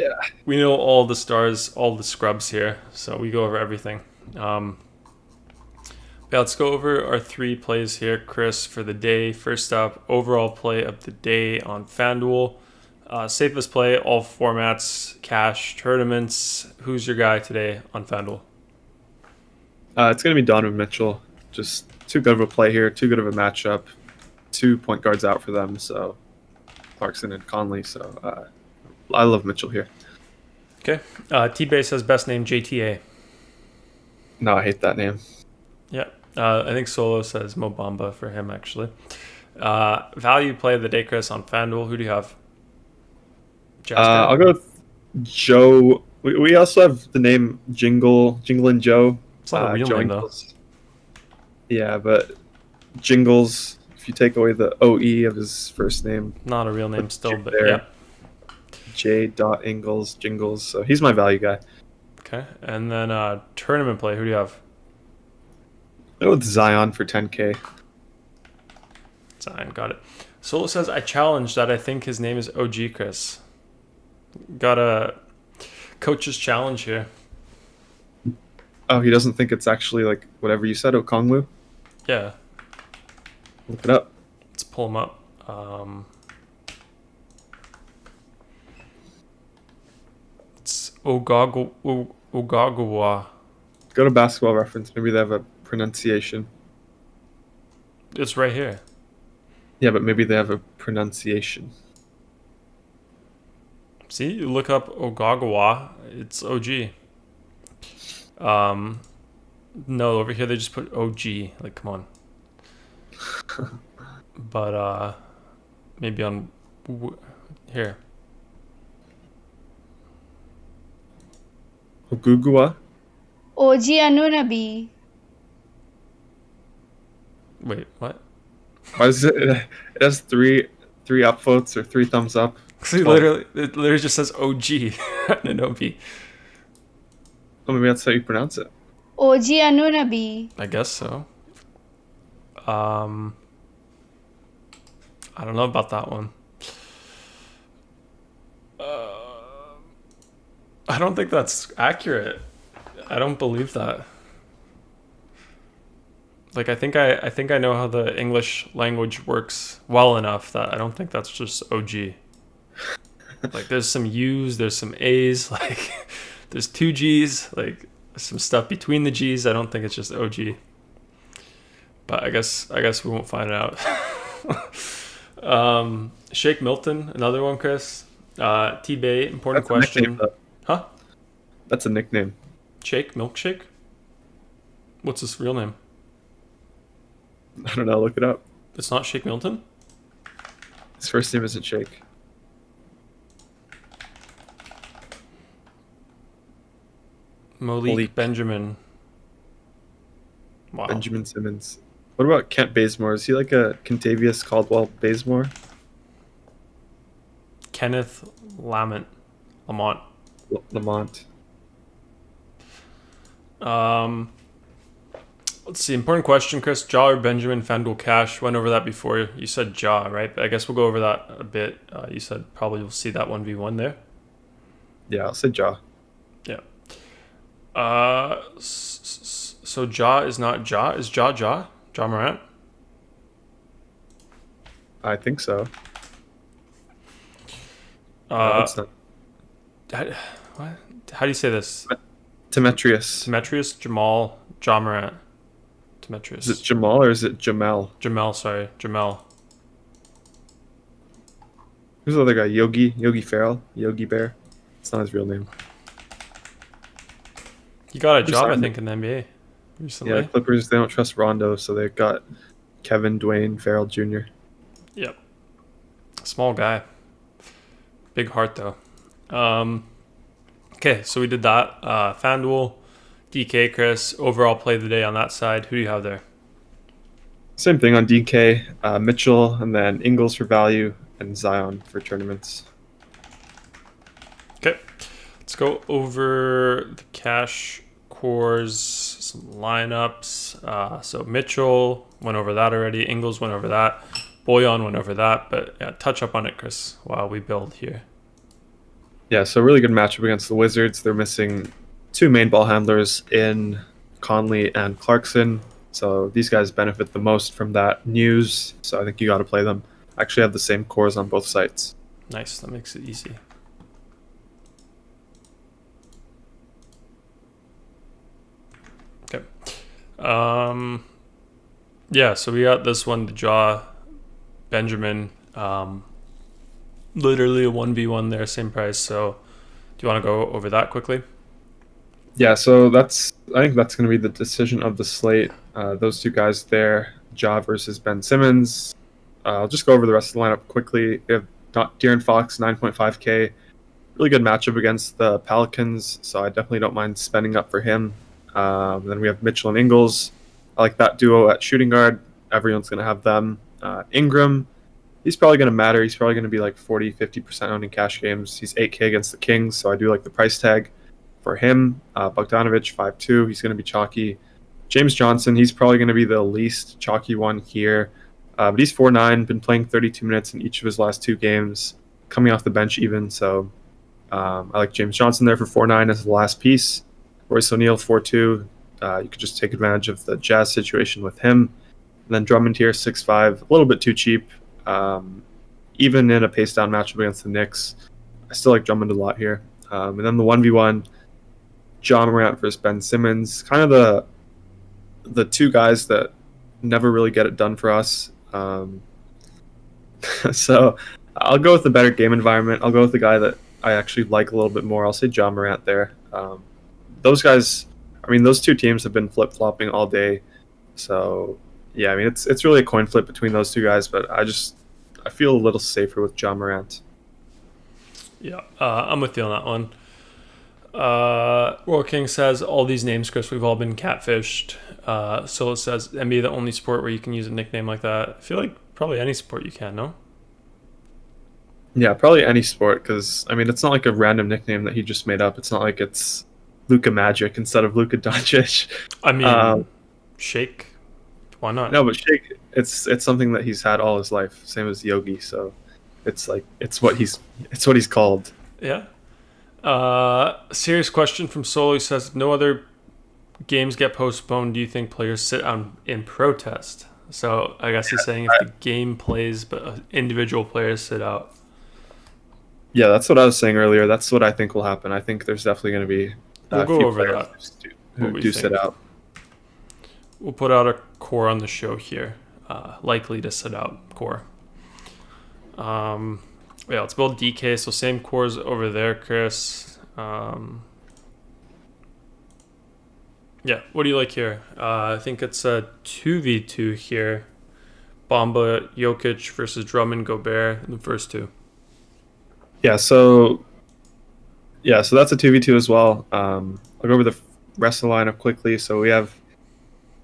all the stars, all the scrubs here, so we go over everything. Yeah, let's go over our 3 plays here, Chris, for the day. First up, overall play of the day on FanDuel. Safest play, all formats, cash, tournaments. Who's your guy today on FanDuel? It's going to be Donovan Mitchell. Just too good of a play here, too good of a matchup. 2 point guards out for them, so Clarkson and Conley. So I love Mitchell here. Okay. T-Base has best name JTA. No, I hate that name. Yeah. I think Solo says Mo Bamba for him, actually. Value play of the day, Chris, on FanDuel. Who do you have? I'll go with Joe. We also have the name Jinglin' Joe. It's not a real Joe name, though. Ingles. Yeah, but Jingles, if you take away the OE of his first name. Not a real name still, but there. yeah. J. Ingles, Jingles. So he's my value guy. Okay. And then tournament play. Who do you have? Go with Zion for 10K. Zion, got it. Solo says, I challenge that I think his name is OG Chris. Got a coach's challenge here. Oh, he doesn't think it's actually like whatever you said, Okongwu? Yeah. Look it up. Let's pull him up. It's Ogagawa. Go to Basketball Reference. Maybe they have a pronunciation. It's right here. Yeah, but maybe they have a pronunciation. See, you look up Ogagawa, it's OG. No, over here they just put OG. Like, come on. But maybe on here. Ogugua? OG Anunabi. Wait, what? Why is it? It has three upvotes or 3 thumbs up. See, it literally just says OG and OB. Oh, maybe that's how you pronounce it. OG Anunabi. I guess so. I don't know about that one. I don't think that's accurate. I don't believe that. Like, I think I know how the English language works well enough that I don't think that's just OG. Like, there's some U's, there's some A's, like there's 2 G's, like some stuff between the G's. I don't think it's just OG. But I guess we won't find out. Shake Milton, another one, Chris. T-Bay, important That's a question. nickname, though. Huh? That's a nickname. Shake? Milkshake? What's his real name? I don't know. Look it up. It's not Shake Milton? His first name isn't Shake. Malik Benjamin. Wow. Benjamin Simmons. What about Kent Bazemore? Is he like a Contavious Caldwell Bazemore? Kenneth Lamont. Lamont. Let's see. Important question, Chris. Ja or Benjamin FanDuel Cash? Went over that before. You said Ja, right? But I guess we'll go over that a bit. You said probably we'll see that 1v1 there. Yeah, I'll say Ja. Yeah. So Ja is not Ja. Is Ja? Ja Morant? I think so. What? How do you say this? Demetrius. Demetrius, Jamal, Ja Morant. Demetrius. Is it Jamal or is it Jamel? Jamel. Who's the other guy? Yogi Farrell? Yogi Bear? It's not his real name. He got a Who job, I signed think, in the NBA recently. Yeah, Clippers, they don't trust Rondo, so they've got Kevin Dwayne Farrell Jr. Yep. Small guy. Big heart, though. Okay, so we did that. FanDuel, DK, Chris. Overall play of the day on that side. Who do you have there? Same thing on DK. Mitchell, and then Ingles for value, and Zion for tournaments. Okay. Let's go over the cash cores, some lineups. So Mitchell went over that already. Ingles went over that. Boyan went over that. But yeah, touch up on it, Chris, while we build here. Yeah, so really good matchup against the Wizards. They're missing 2 main ball handlers in Conley and Clarkson. So these guys benefit the most from that news. So I think you got to play them. Actually have the same cores on both sites. Nice. That makes it easy. Okay. Yeah, so we got this one, the Ja, Benjamin. Literally a 1v1 there, same price. So do you want to go over that quickly? Yeah, so I think that's going to be the decision of the slate. Those 2 guys there, Ja versus Ben Simmons. I'll just go over the rest of the lineup quickly. We have De'Aaron Fox, 9.5K. Really good matchup against the Pelicans, so I definitely don't mind spending up for him. Then we have Mitchell and Ingles. I like that duo at shooting guard. Everyone's going to have them. Ingram, he's probably going to matter. He's probably going to be like 40-50% owned in cash games. He's 8K against the Kings, so I do like the price tag. for him. Bogdanovich 5-2. He's going to be chalky. James Johnson, he's probably going to be the least chalky one here. But he's 4-9, been playing 32 minutes in each of his last 2 games, coming off the bench even. So I like James Johnson there for 4-9 as the last piece. Royce O'Neal 4-2. You could just take advantage of the Jazz situation with him. And then Drummond here 6-5, a little bit too cheap. Even in a pace down matchup against the Knicks, I still like Drummond a lot here. And then the 1v1, Ja Morant versus Ben Simmons, kind of the 2 guys that never really get it done for us. So I'll go with the better game environment. I'll go with the guy that I actually like a little bit more. I'll say Ja Morant there. Those guys, I mean, those 2 teams have been flip-flopping all day. So, yeah, I mean, it's really a coin flip between those 2 guys, but I feel a little safer with Ja Morant. Yeah, I'm with you on that one. Royal King says, all these names, Chris, we've all been catfished. So it says, NBA the only sport where you can use a nickname like that. I feel like probably any sport you can, no? Yeah, probably any sport, because, I mean, it's not like a random nickname that he just made up. It's not like it's Luka Magic instead of Luka Doncic. I mean, Shake, why not? No, but Shake, it's something that he's had all his life, same as Yogi. So it's like it's what he's called. Yeah. Serious question from Solo. He says, no other games get postponed. Do you think players sit on in protest? So I guess he's saying if the game plays, but individual players sit out. Yeah, that's what I was saying earlier. That's what I think will happen. I think there's definitely going to be We'll go few over players that. who do sit out. We'll put out a core on the show here. Likely to sit out core. Yeah, let's build DK. So same cores over there, Chris. Yeah, what do you like here? I think it's a 2v2 here. Bamba, Jokic versus Drummond, Gobert in the first 2. Yeah, so that's a 2v2 as well. I'll go over the rest of the lineup quickly. So we have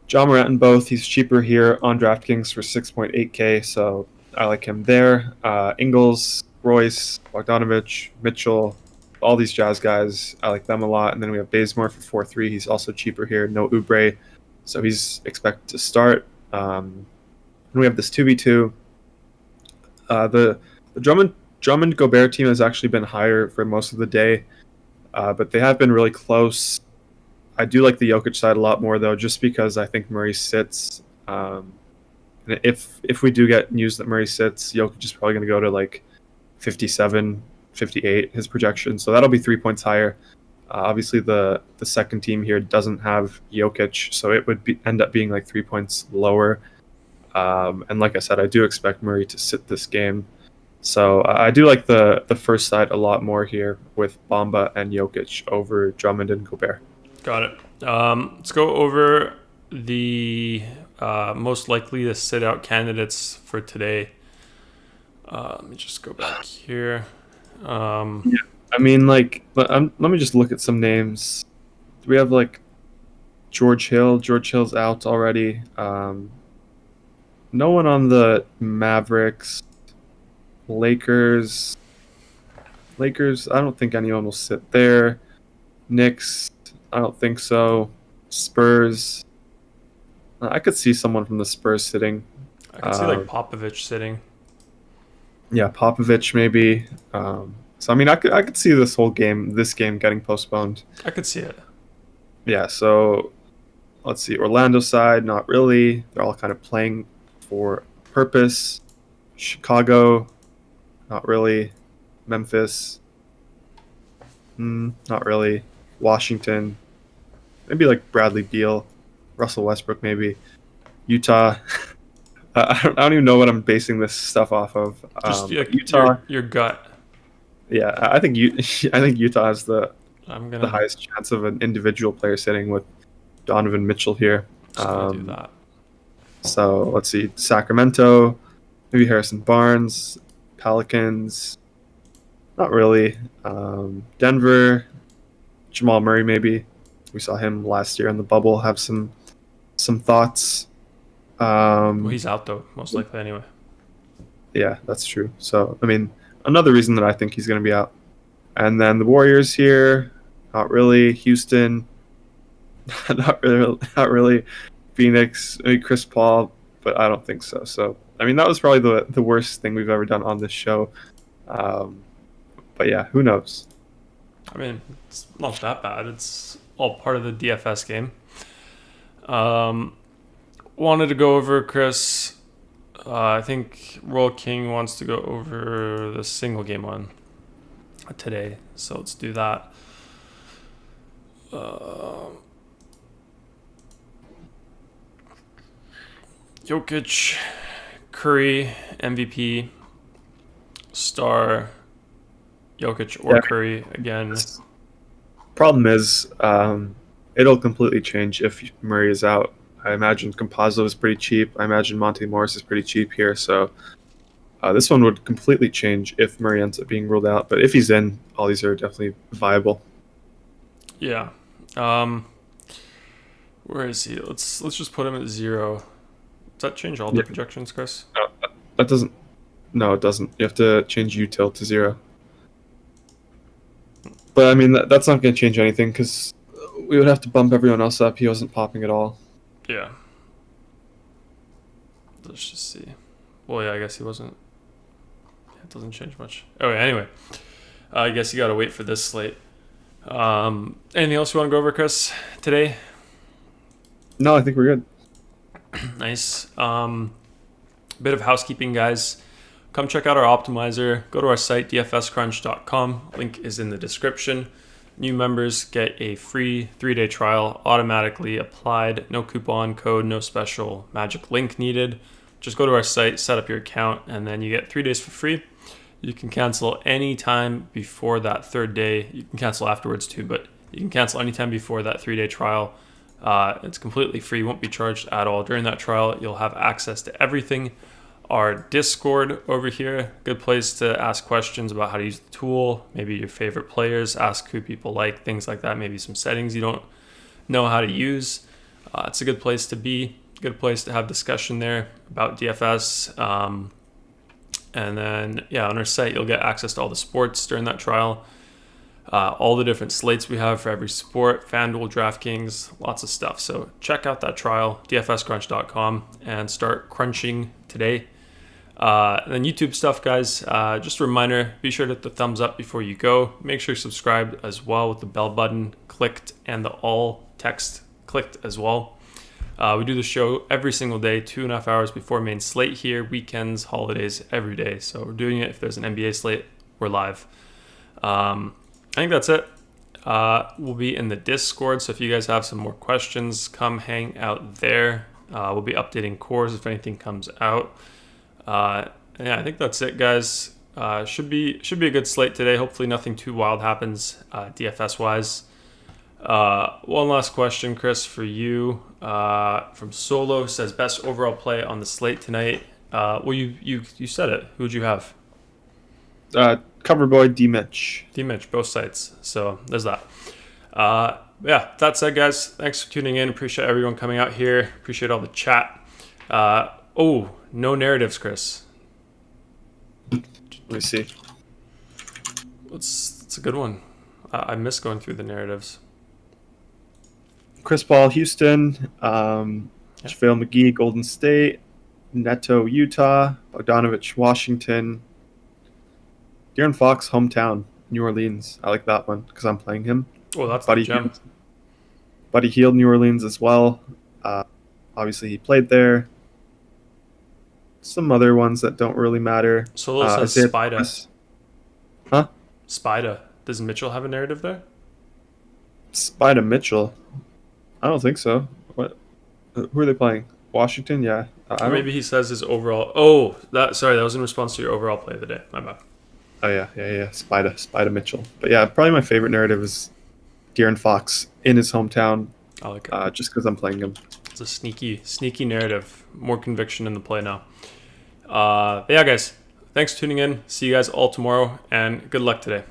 Ja Morant in both. He's cheaper here on DraftKings for 6.8K, so I like him there. Ingles, Royce, Bogdanovich, Mitchell, all these Jazz guys, I like them a lot. And then we have Bazemore for 4-3. He's also cheaper here. No Oubre, so he's expected to start. And we have this 2v2. The Drummond Gobert team has actually been higher for most of the day, but they have been really close. I do like the Jokic side a lot more, though, just because I think Murray sits. And if we do get news that Murray sits, Jokic is probably going to go to like 57, 58, his projection. So that'll be 3 points higher. Obviously, the second team here doesn't have Jokic, so it would end up being like 3 points lower. And like I said, I do expect Murray to sit this game. So I do like the first side a lot more here with Bamba and Jokic over Drummond and Gobert. Got it. Let's go over the most likely to sit out candidates for today. Let me just go back here. Yeah, I mean, like, let me just look at some names. We have like George Hill. George Hill's out already. No one on the Mavericks. Lakers. I don't think anyone will sit there. Knicks, I don't think so. Spurs, I could see someone from the Spurs sitting. I could see like Popovich sitting. Yeah, Popovich maybe. So I mean, I could see this game getting postponed. I could see it. Yeah, so let's see. Orlando side, not really. They're all kind of playing for purpose. Chicago, not really. Memphis, not really. Washington, maybe like Bradley Beal, Russell Westbrook, maybe. Utah, I don't even know what I'm basing this stuff off of. Just Utah, your gut. Yeah, I think Utah has the highest chance of an individual player sitting with Donovan Mitchell here. Do that. So let's see, Sacramento, maybe Harrison Barnes, Pelicans, not really. Denver, Jamal Murray maybe. We saw him last year in the bubble. Have some thoughts. Well, he's out though, most likely anyway. Yeah, that's true. So I mean, another reason that I think he's going to be out. And then the Warriors here, not really. Houston, not really. Not really. Phoenix, maybe Chris Paul, but I don't think so. So I mean, that was probably the worst thing we've ever done on this show. But yeah, who knows? I mean, it's not that bad. It's all part of the DFS game. Wanted to go over, Chris. I think Royal King wants to go over the single game one today. So let's do that. Jokic, Curry, MVP, star, Jokic or Yeah. Curry again. Problem is, it'll completely change if Murray is out. I imagine Compazzo is pretty cheap. I imagine Monte Morris is pretty cheap here. So this one would completely change if Murray ends up being ruled out. But if he's in, all these are definitely viable. Yeah. Where is he? Let's just put him at 0. Does that change all the Yeah. projections, Chris? That doesn't. No, it doesn't. You have to change util to 0. But I mean, that's not going to change anything because we would have to bump everyone else up. He wasn't popping at all. Yeah. Let's just see. Well, yeah, I guess he wasn't. Yeah, it doesn't change much. Oh, yeah, anyway. I guess you got to wait for this slate. Anything else you want to go over, Chris, today? No, I think we're good. Nice. Bit of housekeeping, guys. Come check out our optimizer. Go to our site, dfscrunch.com. Link is in the description. New members get a free 3-day trial automatically applied. No coupon code, no special magic link needed. Just go to our site, set up your account, and then you get 3 days for free. You can cancel any time before that 3rd day. You can cancel afterwards too, but you can cancel anytime before that 3-day trial. It's completely free, won't be charged at all. During that trial, you'll have access to everything. Our Discord over here, good place to ask questions about how to use the tool, maybe your favorite players, ask who people like, things like that, maybe some settings you don't know how to use. It's a good place to be, good place to have discussion there about DFS. And then, yeah, on our site, you'll get access to all the sports during that trial. All the different slates we have for every sport, FanDuel, DraftKings, lots of stuff. So check out that trial, dfscrunch.com, and start crunching today. And then YouTube stuff, guys, just a reminder, be sure to hit the thumbs up before you go. Make sure you're subscribed as well with the bell button clicked and the all text clicked as well. We do the show every single day, 2.5 hours before main slate here, weekends, holidays, every day. So we're doing it. If there's an NBA slate, we're live. I think that's it. We'll be in the Discord, so if you guys have some more questions, come hang out there. We'll be updating cores if anything comes out. Yeah, I think that's it, guys. Should be a good slate today. Hopefully nothing too wild happens DFS wise. One last question, Chris, for you. From Solo, says best overall play on the slate tonight. Well, you said it. Who would you have? Cover boy D Mitch. D Mitch, both sites. So there's that. Yeah, that said, guys, thanks for tuning in. Appreciate everyone coming out here. Appreciate all the chat. No narratives, Chris. Let me see. It's a good one. I miss going through the narratives. Chris Paul, Houston. JaVale McGee, Golden State. Neto, Utah. Bogdanovich, Washington. De'Aaron Fox, hometown, New Orleans. I like that one because I'm playing him. Oh, that's Buddy the gem. Hield. Buddy Hield, New Orleans as well. Obviously, he played there. Some other ones that don't really matter. Solo says Isaiah Spida. Thomas. Huh? Spida. Does Mitchell have a narrative there? Spida Mitchell. I don't think so. What? Who are they playing? Washington? Yeah. Or maybe he says his overall. Oh, that was in response to your overall play of the day. My bad. Oh, yeah. Spida Mitchell. But yeah, probably my favorite narrative is De'Aaron Fox in his hometown, I like it. just because I'm playing him. It's a sneaky narrative. More conviction in the play now. But yeah, guys. Thanks for tuning in. See you guys all tomorrow, and good luck today.